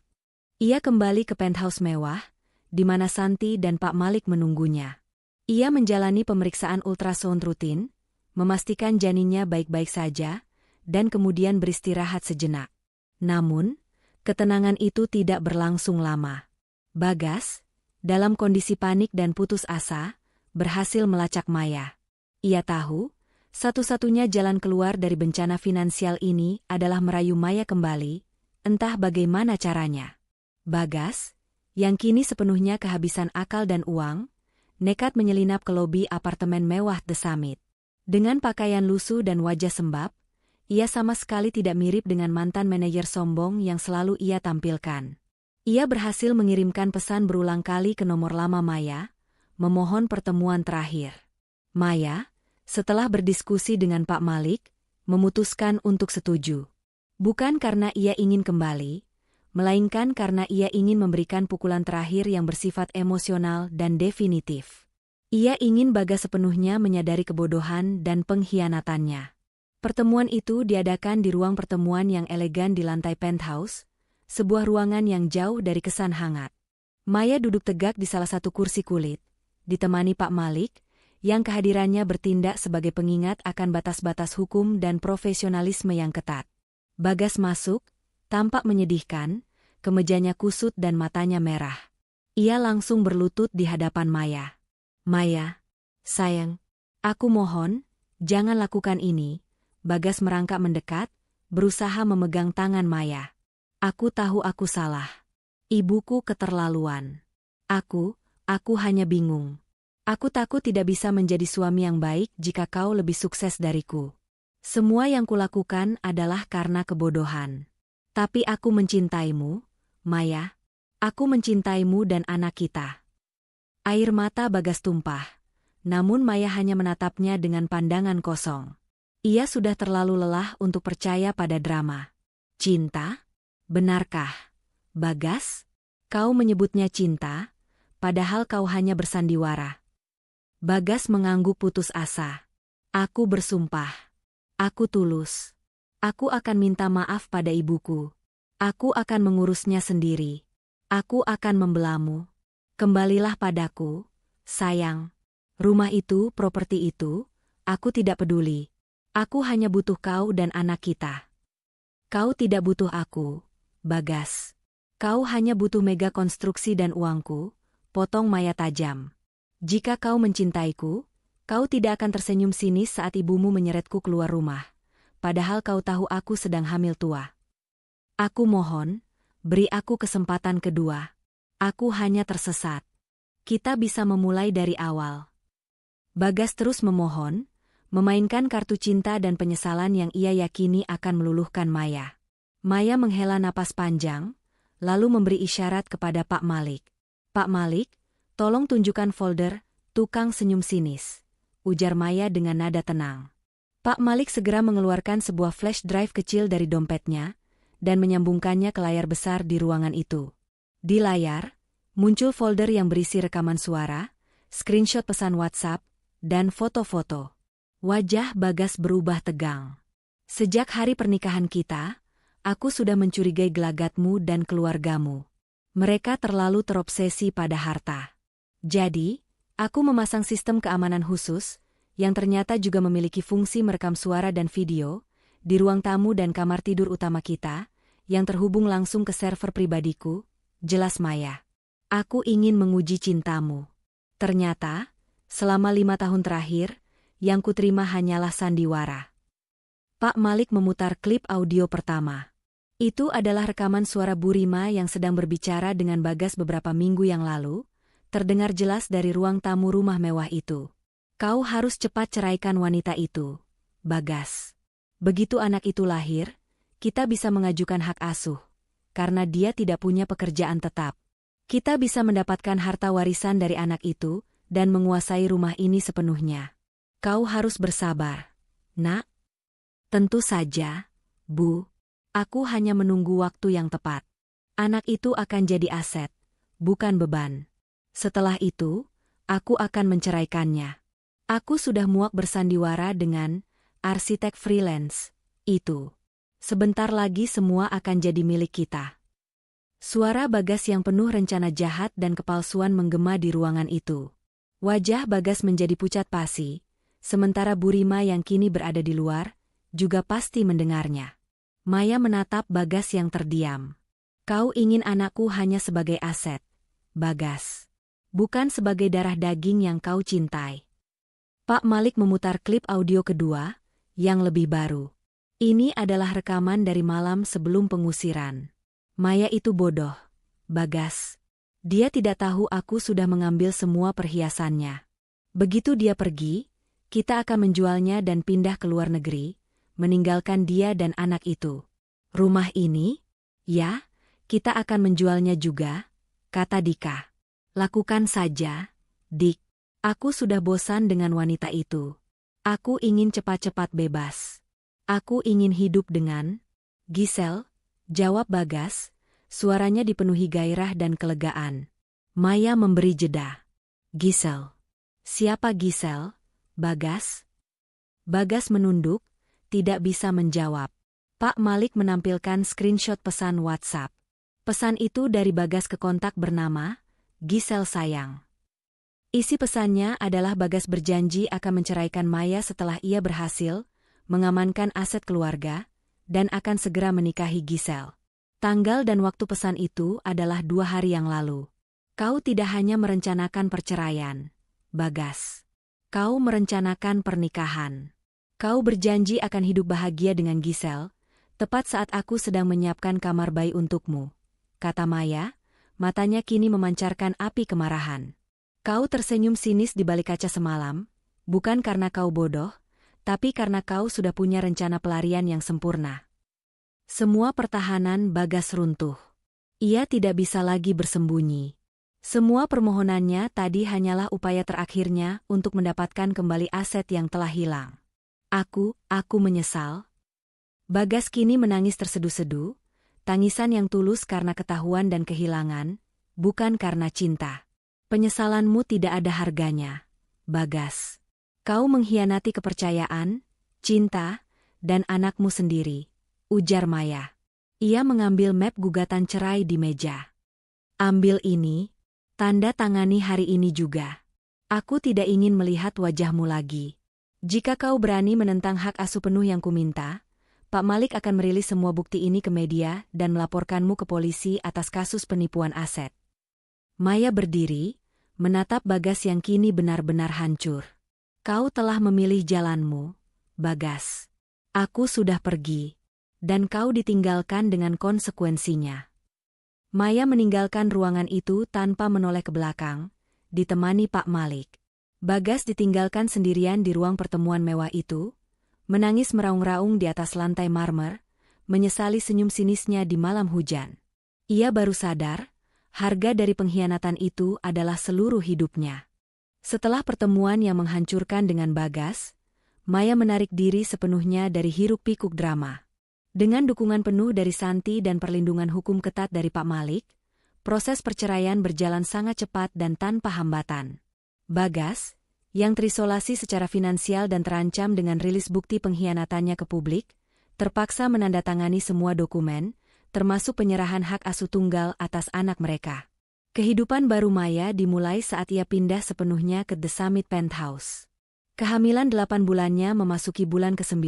Ia kembali ke penthouse mewah, di mana Santi dan Pak Malik menunggunya. Ia menjalani pemeriksaan ultrasound rutin, memastikan janinnya baik-baik saja, dan kemudian beristirahat sejenak. Namun, ketenangan itu tidak berlangsung lama. Bagas, dalam kondisi panik dan putus asa, berhasil melacak Maya. Ia tahu, satu-satunya jalan keluar dari bencana finansial ini adalah merayu Maya kembali, entah bagaimana caranya. Bagas, yang kini sepenuhnya kehabisan akal dan uang, nekat menyelinap ke lobi apartemen mewah The Summit. Dengan pakaian lusuh dan wajah sembab, ia sama sekali tidak mirip dengan mantan manajer sombong yang selalu ia tampilkan. Ia berhasil mengirimkan pesan berulang kali ke nomor lama Maya, memohon pertemuan terakhir. Maya, setelah berdiskusi dengan Pak Malik, memutuskan untuk setuju. Bukan karena ia ingin kembali, melainkan karena ia ingin memberikan pukulan terakhir yang bersifat emosional dan definitif. Ia ingin Bagas sepenuhnya menyadari kebodohan dan pengkhianatannya. Pertemuan itu diadakan di ruang pertemuan yang elegan di lantai penthouse, sebuah ruangan yang jauh dari kesan hangat. Maya duduk tegak di salah satu kursi kulit, ditemani Pak Malik, yang kehadirannya bertindak sebagai pengingat akan batas-batas hukum dan profesionalisme yang ketat. Bagas masuk, tampak menyedihkan, kemejanya kusut dan matanya merah. Ia langsung berlutut di hadapan Maya. Maya, sayang, aku mohon, jangan lakukan ini. Bagas merangkak mendekat, berusaha memegang tangan Maya. Aku tahu aku salah. Ibuku keterlaluan. Aku hanya bingung. Aku takut tidak bisa menjadi suami yang baik jika kau lebih sukses dariku. Semua yang kulakukan adalah karena kebodohan. Tapi aku mencintaimu, Maya. Aku mencintaimu dan anak kita. Air mata Bagas tumpah, namun Maya hanya menatapnya dengan pandangan kosong. Ia sudah terlalu lelah untuk percaya pada drama. Cinta? Benarkah? Bagas? Kau menyebutnya cinta, padahal kau hanya bersandiwara. Bagas mengangguk putus asa. Aku bersumpah. Aku tulus. Aku akan minta maaf pada ibuku. Aku akan mengurusnya sendiri. Aku akan membelamu. Kembalilah padaku, sayang. Rumah itu, properti itu, aku tidak peduli. Aku hanya butuh kau dan anak kita. Kau tidak butuh aku, Bagas. Kau hanya butuh mega konstruksi dan uangku, potong Maya tajam. Jika kau mencintaiku, Kau tidak akan tersenyum sinis saat ibumu menyeretku keluar rumah, padahal kau tahu aku sedang hamil tua. Aku mohon, beri aku kesempatan kedua. Aku hanya tersesat. Kita bisa memulai dari awal. Bagas terus memohon, memainkan kartu cinta dan penyesalan yang ia yakini akan meluluhkan Maya. Maya menghela napas panjang, lalu memberi isyarat kepada Pak Malik. Pak Malik, tolong tunjukkan folder tukang senyum sinis, ujar Maya dengan nada tenang. Pak Malik segera mengeluarkan sebuah flash drive kecil dari dompetnya dan menyambungkannya ke layar besar di ruangan itu. Di layar, muncul folder yang berisi rekaman suara, screenshot pesan WhatsApp, dan foto-foto. Wajah Bagas berubah tegang. Sejak hari pernikahan kita, aku sudah mencurigai gelagatmu dan keluargamu. Mereka terlalu terobsesi pada harta. Jadi, aku memasang sistem keamanan khusus, yang ternyata juga memiliki fungsi merekam suara dan video, di ruang tamu dan kamar tidur utama kita, yang terhubung langsung ke server pribadiku, jelas Maya. Aku ingin menguji cintamu. Ternyata, selama 5 tahun terakhir, yang kuterima hanyalah sandiwara. Pak Malik memutar klip audio pertama. Itu adalah rekaman suara Bu Rima yang sedang berbicara dengan Bagas beberapa minggu yang lalu, terdengar jelas dari ruang tamu rumah mewah itu. Kau harus cepat ceraikan wanita itu, Bagas. Begitu anak itu lahir, kita bisa mengajukan hak asuh, karena dia tidak punya pekerjaan tetap. Kita bisa mendapatkan harta warisan dari anak itu dan menguasai rumah ini sepenuhnya. Kau harus bersabar, Nak. Tentu saja, Bu. Aku hanya menunggu waktu yang tepat. Anak itu akan jadi aset, bukan beban. Setelah itu, aku akan menceraikannya. Aku sudah muak bersandiwara dengan arsitek freelance itu. Sebentar lagi semua akan jadi milik kita. Suara Bagas yang penuh rencana jahat dan kepalsuan menggema di ruangan itu. Wajah Bagas menjadi pucat pasi, sementara Bu Rima yang kini berada di luar, juga pasti mendengarnya. Maya menatap Bagas yang terdiam. Kau ingin anakku hanya sebagai aset, Bagas. Bukan sebagai darah daging yang kau cintai. Pak Malik memutar klip audio kedua, yang lebih baru. Ini adalah rekaman dari malam sebelum pengusiran. Maya itu bodoh, Bagas. Dia tidak tahu aku sudah mengambil semua perhiasannya. Begitu dia pergi, kita akan menjualnya dan pindah ke luar negeri, meninggalkan dia dan anak itu. Rumah ini? Ya, kita akan menjualnya juga, kata Dika. Lakukan saja, Dik. Aku sudah bosan dengan wanita itu. Aku ingin cepat-cepat bebas. Aku ingin hidup dengan Gisel, jawab Bagas, suaranya dipenuhi gairah dan kelegaan. Maya memberi jeda. Gisel. Siapa Gisel, Bagas? Bagas menunduk, tidak bisa menjawab. Pak Malik menampilkan screenshot pesan WhatsApp. Pesan itu dari Bagas ke kontak bernama Gisel sayang. Isi pesannya adalah Bagas berjanji akan menceraikan Maya setelah ia berhasil mengamankan aset keluarga, dan akan segera menikahi Gisel. Tanggal dan waktu pesan itu adalah 2 hari yang lalu. Kau tidak hanya merencanakan perceraian, Bagas. Kau merencanakan pernikahan. Kau berjanji akan hidup bahagia dengan Gisel, tepat saat aku sedang menyiapkan kamar bayi untukmu, kata Maya, matanya kini memancarkan api kemarahan. Kau tersenyum sinis di balik kaca semalam, bukan karena kau bodoh, tapi karena kau sudah punya rencana pelarian yang sempurna. Semua pertahanan Bagas runtuh. Ia tidak bisa lagi bersembunyi. Semua permohonannya tadi hanyalah upaya terakhirnya untuk mendapatkan kembali aset yang telah hilang. Aku menyesal. Bagas kini menangis terseduh-seduh, tangisan yang tulus karena ketahuan dan kehilangan, bukan karena cinta. Penyesalanmu tidak ada harganya, Bagas. Kau mengkhianati kepercayaan, cinta, dan anakmu sendiri, ujar Maya. Ia mengambil map gugatan cerai di meja. Ambil ini, tanda tangani hari ini juga. Aku tidak ingin melihat wajahmu lagi. Jika kau berani menentang hak asuh penuh yang kuminta, Pak Malik akan merilis semua bukti ini ke media dan melaporkanmu ke polisi atas kasus penipuan aset. Maya berdiri, menatap Bagas yang kini benar-benar hancur. Kau telah memilih jalanmu, Bagas. Aku sudah pergi. Dan kau ditinggalkan dengan konsekuensinya. Maya meninggalkan ruangan itu tanpa menoleh ke belakang, ditemani Pak Malik. Bagas ditinggalkan sendirian di ruang pertemuan mewah itu, menangis meraung-raung di atas lantai marmer, menyesali senyum sinisnya di malam hujan. Ia baru sadar, harga dari pengkhianatan itu adalah seluruh hidupnya. Setelah pertemuan yang menghancurkan dengan Bagas, Maya menarik diri sepenuhnya dari hiruk-pikuk drama. Dengan dukungan penuh dari Santi dan perlindungan hukum ketat dari Pak Malik, proses perceraian berjalan sangat cepat dan tanpa hambatan. Bagas, yang terisolasi secara finansial dan terancam dengan rilis bukti pengkhianatannya ke publik, terpaksa menandatangani semua dokumen, termasuk penyerahan hak asuh tunggal atas anak mereka. Kehidupan baru Maya dimulai saat ia pindah sepenuhnya ke The Summit Penthouse. Kehamilan 8 bulannya memasuki bulan ke-9,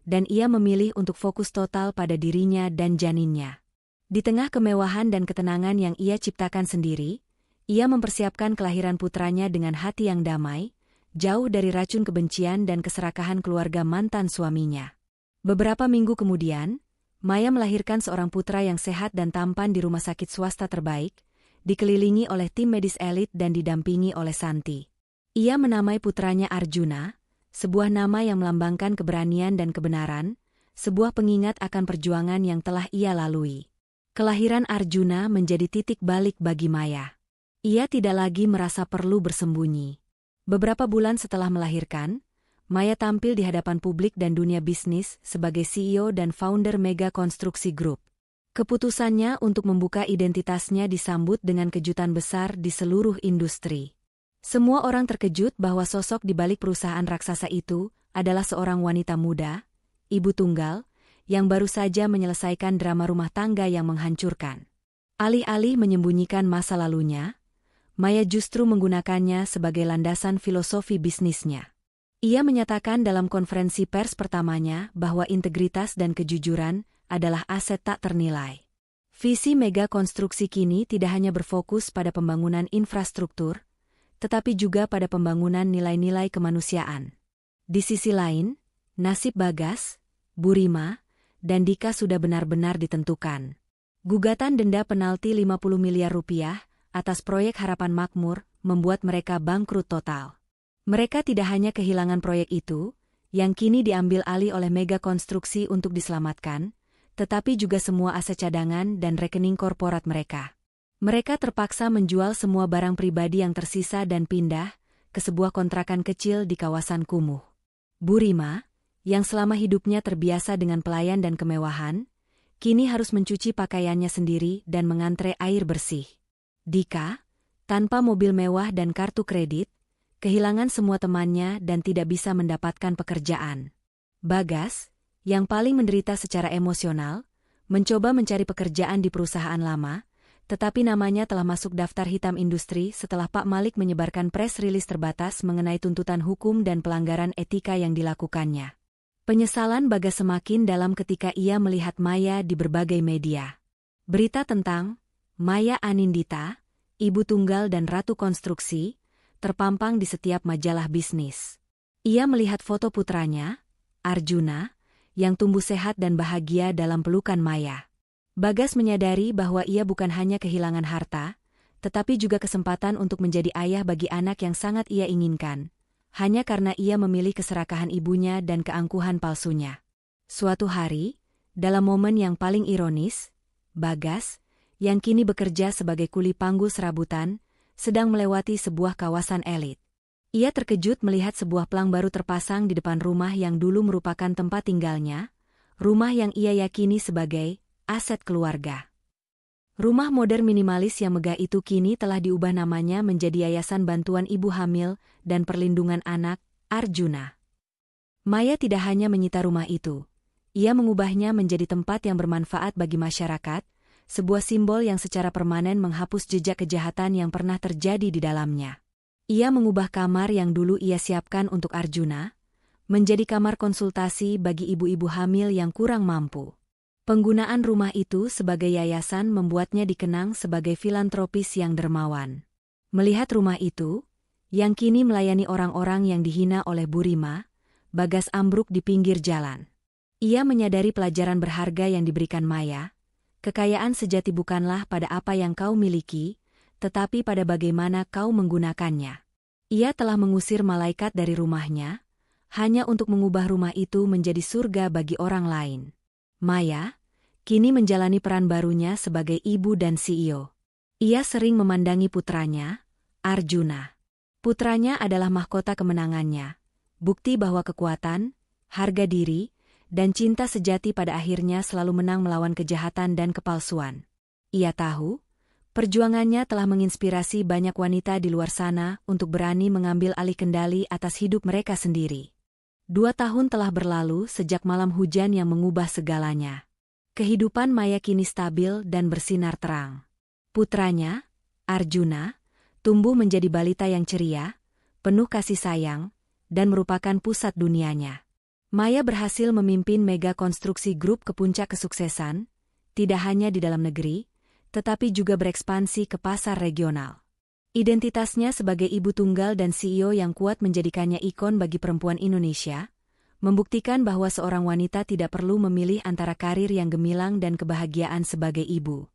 dan ia memilih untuk fokus total pada dirinya dan janinnya. Di tengah kemewahan dan ketenangan yang ia ciptakan sendiri, ia mempersiapkan kelahiran putranya dengan hati yang damai, jauh dari racun kebencian dan keserakahan keluarga mantan suaminya. Beberapa minggu kemudian, Maya melahirkan seorang putra yang sehat dan tampan di rumah sakit swasta terbaik, dikelilingi oleh tim medis elit dan didampingi oleh Santi. Ia menamai putranya Arjuna, sebuah nama yang melambangkan keberanian dan kebenaran, sebuah pengingat akan perjuangan yang telah ia lalui. Kelahiran Arjuna menjadi titik balik bagi Maya. Ia tidak lagi merasa perlu bersembunyi. Beberapa bulan setelah melahirkan, Maya tampil di hadapan publik dan dunia bisnis sebagai CEO dan founder Mega Konstruksi Group. Keputusannya untuk membuka identitasnya disambut dengan kejutan besar di seluruh industri. Semua orang terkejut bahwa sosok di balik perusahaan raksasa itu adalah seorang wanita muda, ibu tunggal, yang baru saja menyelesaikan drama rumah tangga yang menghancurkan. Alih-alih menyembunyikan masa lalunya, Maya justru menggunakannya sebagai landasan filosofi bisnisnya. Ia menyatakan dalam konferensi pers pertamanya bahwa integritas dan kejujuran adalah aset tak ternilai. Visi Mega Konstruksi kini tidak hanya berfokus pada pembangunan infrastruktur, tetapi juga pada pembangunan nilai-nilai kemanusiaan. Di sisi lain, nasib Bagas, Burima, dan Dika sudah benar-benar ditentukan. Gugatan denda penalti 50 miliar rupiah atas proyek Harapan Makmur membuat mereka bangkrut total. Mereka tidak hanya kehilangan proyek itu, yang kini diambil alih oleh Mega Konstruksi untuk diselamatkan, tetapi juga semua aset cadangan dan rekening korporat mereka. Mereka terpaksa menjual semua barang pribadi yang tersisa dan pindah ke sebuah kontrakan kecil di kawasan kumuh. Burima, yang selama hidupnya terbiasa dengan pelayan dan kemewahan, kini harus mencuci pakaiannya sendiri dan mengantre air bersih. Dika, tanpa mobil mewah dan kartu kredit, kehilangan semua temannya dan tidak bisa mendapatkan pekerjaan. Bagas, yang paling menderita secara emosional, mencoba mencari pekerjaan di perusahaan lama, tetapi namanya telah masuk daftar hitam industri setelah Pak Malik menyebarkan press release terbatas mengenai tuntutan hukum dan pelanggaran etika yang dilakukannya. Penyesalan Bagas semakin dalam ketika ia melihat Maya di berbagai media. Berita tentang Maya Anindita, ibu tunggal dan ratu konstruksi, terpampang di setiap majalah bisnis. Ia melihat foto putranya, Arjuna, yang tumbuh sehat dan bahagia dalam pelukan Maya. Bagas menyadari bahwa ia bukan hanya kehilangan harta, tetapi juga kesempatan untuk menjadi ayah bagi anak yang sangat ia inginkan, hanya karena ia memilih keserakahan ibunya dan keangkuhan palsunya. Suatu hari, dalam momen yang paling ironis, Bagas, yang kini bekerja sebagai kuli panggul serabutan, sedang melewati sebuah kawasan elit. Ia terkejut melihat sebuah pelang baru terpasang di depan rumah yang dulu merupakan tempat tinggalnya, rumah yang ia yakini sebagai aset keluarga. Rumah modern minimalis yang megah itu kini telah diubah namanya menjadi Yayasan Bantuan Ibu Hamil dan Perlindungan Anak, Arjuna. Maya tidak hanya menyita rumah itu, ia mengubahnya menjadi tempat yang bermanfaat bagi masyarakat, sebuah simbol yang secara permanen menghapus jejak kejahatan yang pernah terjadi di dalamnya. Ia mengubah kamar yang dulu ia siapkan untuk Arjuna, menjadi kamar konsultasi bagi ibu-ibu hamil yang kurang mampu. Penggunaan rumah itu sebagai yayasan membuatnya dikenang sebagai filantropis yang dermawan. Melihat rumah itu, yang kini melayani orang-orang yang dihina oleh Burima, Bagas ambruk di pinggir jalan. Ia menyadari pelajaran berharga yang diberikan Maya. Kekayaan sejati bukanlah pada apa yang kau miliki, tetapi pada bagaimana kau menggunakannya. Ia telah mengusir malaikat dari rumahnya, hanya untuk mengubah rumah itu menjadi surga bagi orang lain. Maya kini menjalani peran barunya sebagai ibu dan CEO. Ia sering memandangi putranya, Arjuna. Putranya adalah mahkota kemenangannya, bukti bahwa kekuatan, harga diri, dan cinta sejati pada akhirnya selalu menang melawan kejahatan dan kepalsuan. Ia tahu, perjuangannya telah menginspirasi banyak wanita di luar sana untuk berani mengambil alih kendali atas hidup mereka sendiri. 2 tahun telah berlalu sejak malam hujan yang mengubah segalanya. Kehidupan Maya kini stabil dan bersinar terang. Putranya, Arjuna, tumbuh menjadi balita yang ceria, penuh kasih sayang, dan merupakan pusat dunianya. Maya berhasil memimpin mega konstruksi grup ke puncak kesuksesan, tidak hanya di dalam negeri, tetapi juga berekspansi ke pasar regional. Identitasnya sebagai ibu tunggal dan CEO yang kuat menjadikannya ikon bagi perempuan Indonesia, membuktikan bahwa seorang wanita tidak perlu memilih antara karir yang gemilang dan kebahagiaan sebagai ibu.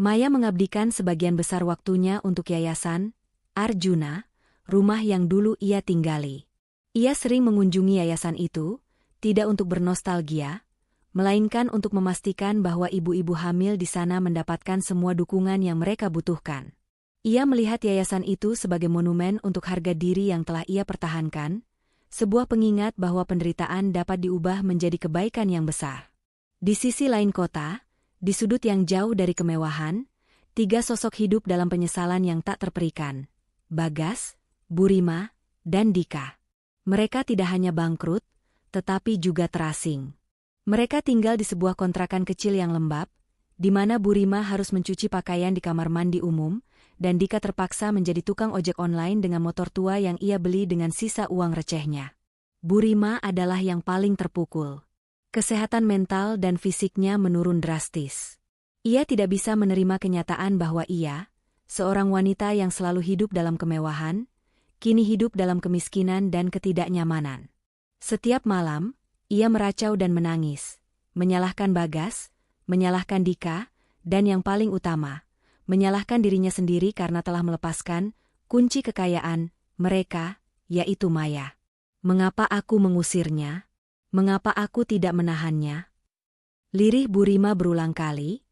Maya mengabdikan sebagian besar waktunya untuk yayasan Arjuna, rumah yang dulu ia tinggali. Ia sering mengunjungi yayasan itu, tidak untuk bernostalgia, melainkan untuk memastikan bahwa ibu-ibu hamil di sana mendapatkan semua dukungan yang mereka butuhkan. Ia melihat yayasan itu sebagai monumen untuk harga diri yang telah ia pertahankan, sebuah pengingat bahwa penderitaan dapat diubah menjadi kebaikan yang besar. Di sisi lain kota, di sudut yang jauh dari kemewahan, 3 sosok hidup dalam penyesalan yang tak terperikan: Bagas, Burima, dan Dika. Mereka tidak hanya bangkrut, tetapi juga terasing. Mereka tinggal di sebuah kontrakan kecil yang lembab, di mana Burima harus mencuci pakaian di kamar mandi umum, dan Dika terpaksa menjadi tukang ojek online dengan motor tua yang ia beli dengan sisa uang recehnya. Burima adalah yang paling terpukul. Kesehatan mental dan fisiknya menurun drastis. Ia tidak bisa menerima kenyataan bahwa ia, seorang wanita yang selalu hidup dalam kemewahan, kini hidup dalam kemiskinan dan ketidaknyamanan. Setiap malam, ia meracau dan menangis, menyalahkan Bagas, menyalahkan Dika, dan yang paling utama, menyalahkan dirinya sendiri karena telah melepaskan kunci kekayaan mereka, yaitu Maya. Mengapa aku mengusirnya? Mengapa aku tidak menahannya? Lirih Burima berulang kali,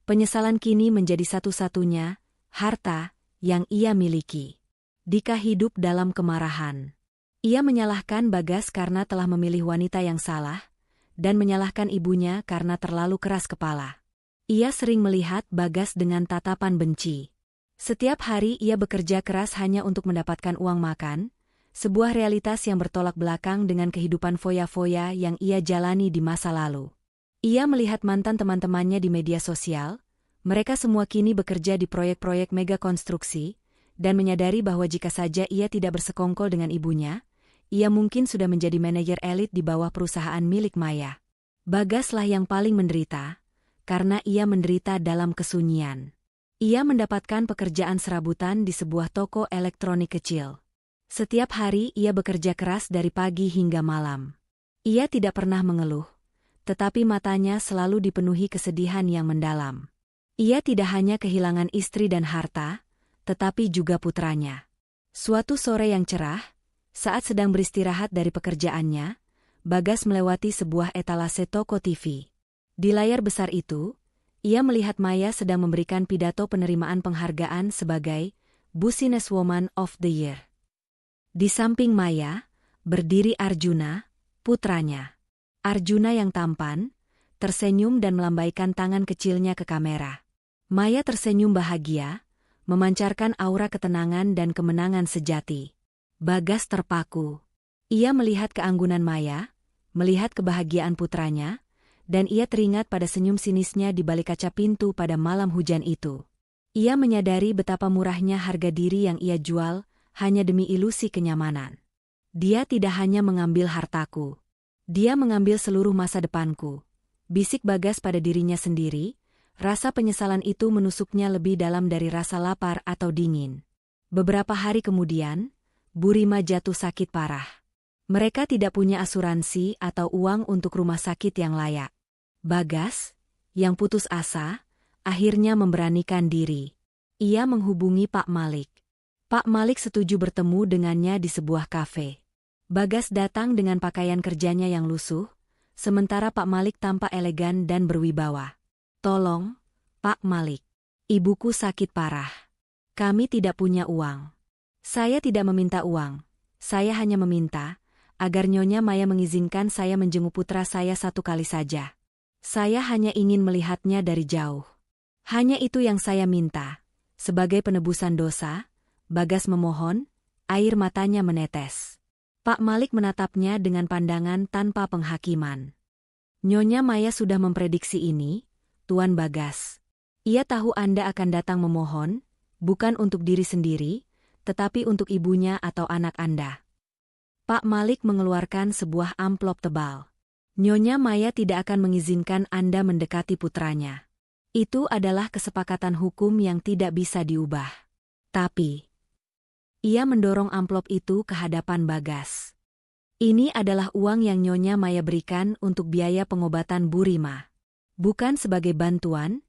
penyesalan kini menjadi satu-satunya harta yang ia miliki. Dika hidup dalam kemarahan. Ia menyalahkan Bagas karena telah memilih wanita yang salah, dan menyalahkan ibunya karena terlalu keras kepala. Ia sering melihat Bagas dengan tatapan benci. Setiap hari ia bekerja keras hanya untuk mendapatkan uang makan, sebuah realitas yang bertolak belakang dengan kehidupan foya-foya yang ia jalani di masa lalu. Ia melihat mantan teman-temannya di media sosial, mereka semua kini bekerja di proyek-proyek mega konstruksi, dan menyadari bahwa jika saja ia tidak bersekongkol dengan ibunya, ia mungkin sudah menjadi manajer elit di bawah perusahaan milik Maya. Bagaslah yang paling menderita, karena ia menderita dalam kesunyian. Ia mendapatkan pekerjaan serabutan di sebuah toko elektronik kecil. Setiap hari ia bekerja keras dari pagi hingga malam. Ia tidak pernah mengeluh, tetapi matanya selalu dipenuhi kesedihan yang mendalam. Ia tidak hanya kehilangan istri dan harta, tetapi juga putranya. Suatu sore yang cerah, saat sedang beristirahat dari pekerjaannya, Bagas melewati sebuah etalase toko TV. Di layar besar itu, ia melihat Maya sedang memberikan pidato penerimaan penghargaan sebagai Businesswoman of the Year. Di samping Maya, berdiri Arjuna, putranya. Arjuna yang tampan, tersenyum dan melambaikan tangan kecilnya ke kamera. Maya tersenyum bahagia, memancarkan aura ketenangan dan kemenangan sejati. Bagas terpaku. Ia melihat keanggunan Maya, melihat kebahagiaan putranya, dan ia teringat pada senyum sinisnya di balik kaca pintu pada malam hujan itu. Ia menyadari betapa murahnya harga diri yang ia jual hanya demi ilusi kenyamanan. Dia tidak hanya mengambil hartaku. Dia mengambil seluruh masa depanku. Bisik Bagas pada dirinya sendiri, rasa penyesalan itu menusuknya lebih dalam dari rasa lapar atau dingin. Beberapa hari kemudian, Bu Rima jatuh sakit parah. Mereka tidak punya asuransi atau uang untuk rumah sakit yang layak. Bagas, yang putus asa, akhirnya memberanikan diri. Ia menghubungi Pak Malik. Pak Malik setuju bertemu dengannya di sebuah kafe. Bagas datang dengan pakaian kerjanya yang lusuh, sementara Pak Malik tampak elegan dan berwibawa. "Tolong, Pak Malik. Ibuku sakit parah. Kami tidak punya uang." "Saya tidak meminta uang. Saya hanya meminta agar Nyonya Maya mengizinkan saya menjenguk putra saya satu kali saja. Saya hanya ingin melihatnya dari jauh. Hanya itu yang saya minta." Sebagai penebusan dosa, Bagas memohon, air matanya menetes. Pak Malik menatapnya dengan pandangan tanpa penghakiman. "Nyonya Maya sudah memprediksi ini, Tuan Bagas. Ia tahu Anda akan datang memohon, bukan untuk diri sendiri, tetapi untuk ibunya atau anak Anda." Pak Malik mengeluarkan sebuah amplop tebal. "Nyonya Maya tidak akan mengizinkan Anda mendekati putranya. Itu adalah kesepakatan hukum yang tidak bisa diubah." Tapi ia mendorong amplop itu ke hadapan Bagas. "Ini adalah uang yang Nyonya Maya berikan untuk biaya pengobatan Bu Rima. Bukan sebagai bantuan,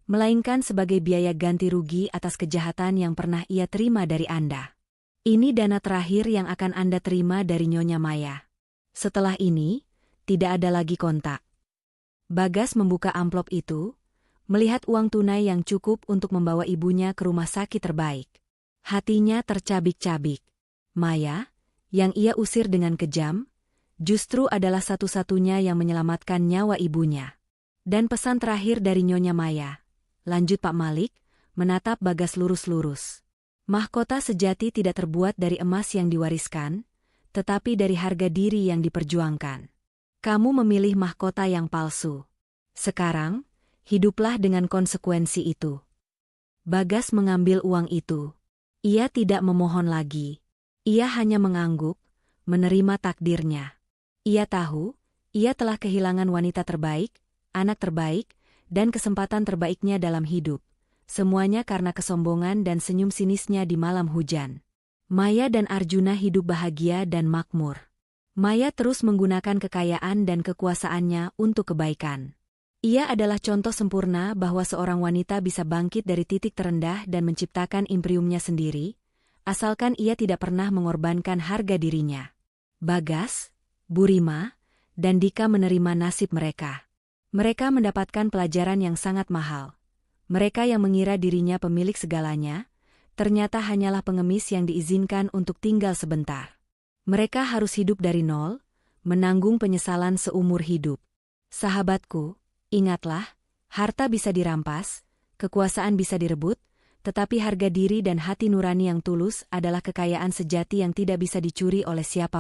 melainkan sebagai biaya ganti rugi atas kejahatan yang pernah ia terima dari Anda. Ini dana terakhir yang akan Anda terima dari Nyonya Maya. Setelah ini, tidak ada lagi kontak." Bagas membuka amplop itu, melihat uang tunai yang cukup untuk membawa ibunya ke rumah sakit terbaik. Hatinya tercabik-cabik. Maya, yang ia usir dengan kejam, justru adalah satu-satunya yang menyelamatkan nyawa ibunya. "Dan pesan terakhir dari Nyonya Maya," lanjut Pak Malik, menatap Bagas lurus-lurus. "Mahkota sejati tidak terbuat dari emas yang diwariskan, tetapi dari harga diri yang diperjuangkan. Kamu memilih mahkota yang palsu. Sekarang, hiduplah dengan konsekuensi itu." Bagas mengambil uang itu. Ia tidak memohon lagi. Ia hanya mengangguk, menerima takdirnya. Ia tahu, ia telah kehilangan wanita terbaik, anak terbaik, dan kesempatan terbaiknya dalam hidup. Semuanya karena kesombongan dan senyum sinisnya di malam hujan. Maya dan Arjuna hidup bahagia dan makmur. Maya terus menggunakan kekayaan dan kekuasaannya untuk kebaikan. Ia adalah contoh sempurna bahwa seorang wanita bisa bangkit dari titik terendah dan menciptakan imperiumnya sendiri, asalkan ia tidak pernah mengorbankan harga dirinya. Bagas, Bu Rima, dan Dika menerima nasib mereka. Mereka mendapatkan pelajaran yang sangat mahal. Mereka yang mengira dirinya pemilik segalanya, ternyata hanyalah pengemis yang diizinkan untuk tinggal sebentar. Mereka harus hidup dari nol, menanggung penyesalan seumur hidup. Sahabatku, ingatlah, harta bisa dirampas, kekuasaan bisa direbut, tetapi harga diri dan hati nurani yang tulus adalah kekayaan sejati yang tidak bisa dicuri oleh siapapun.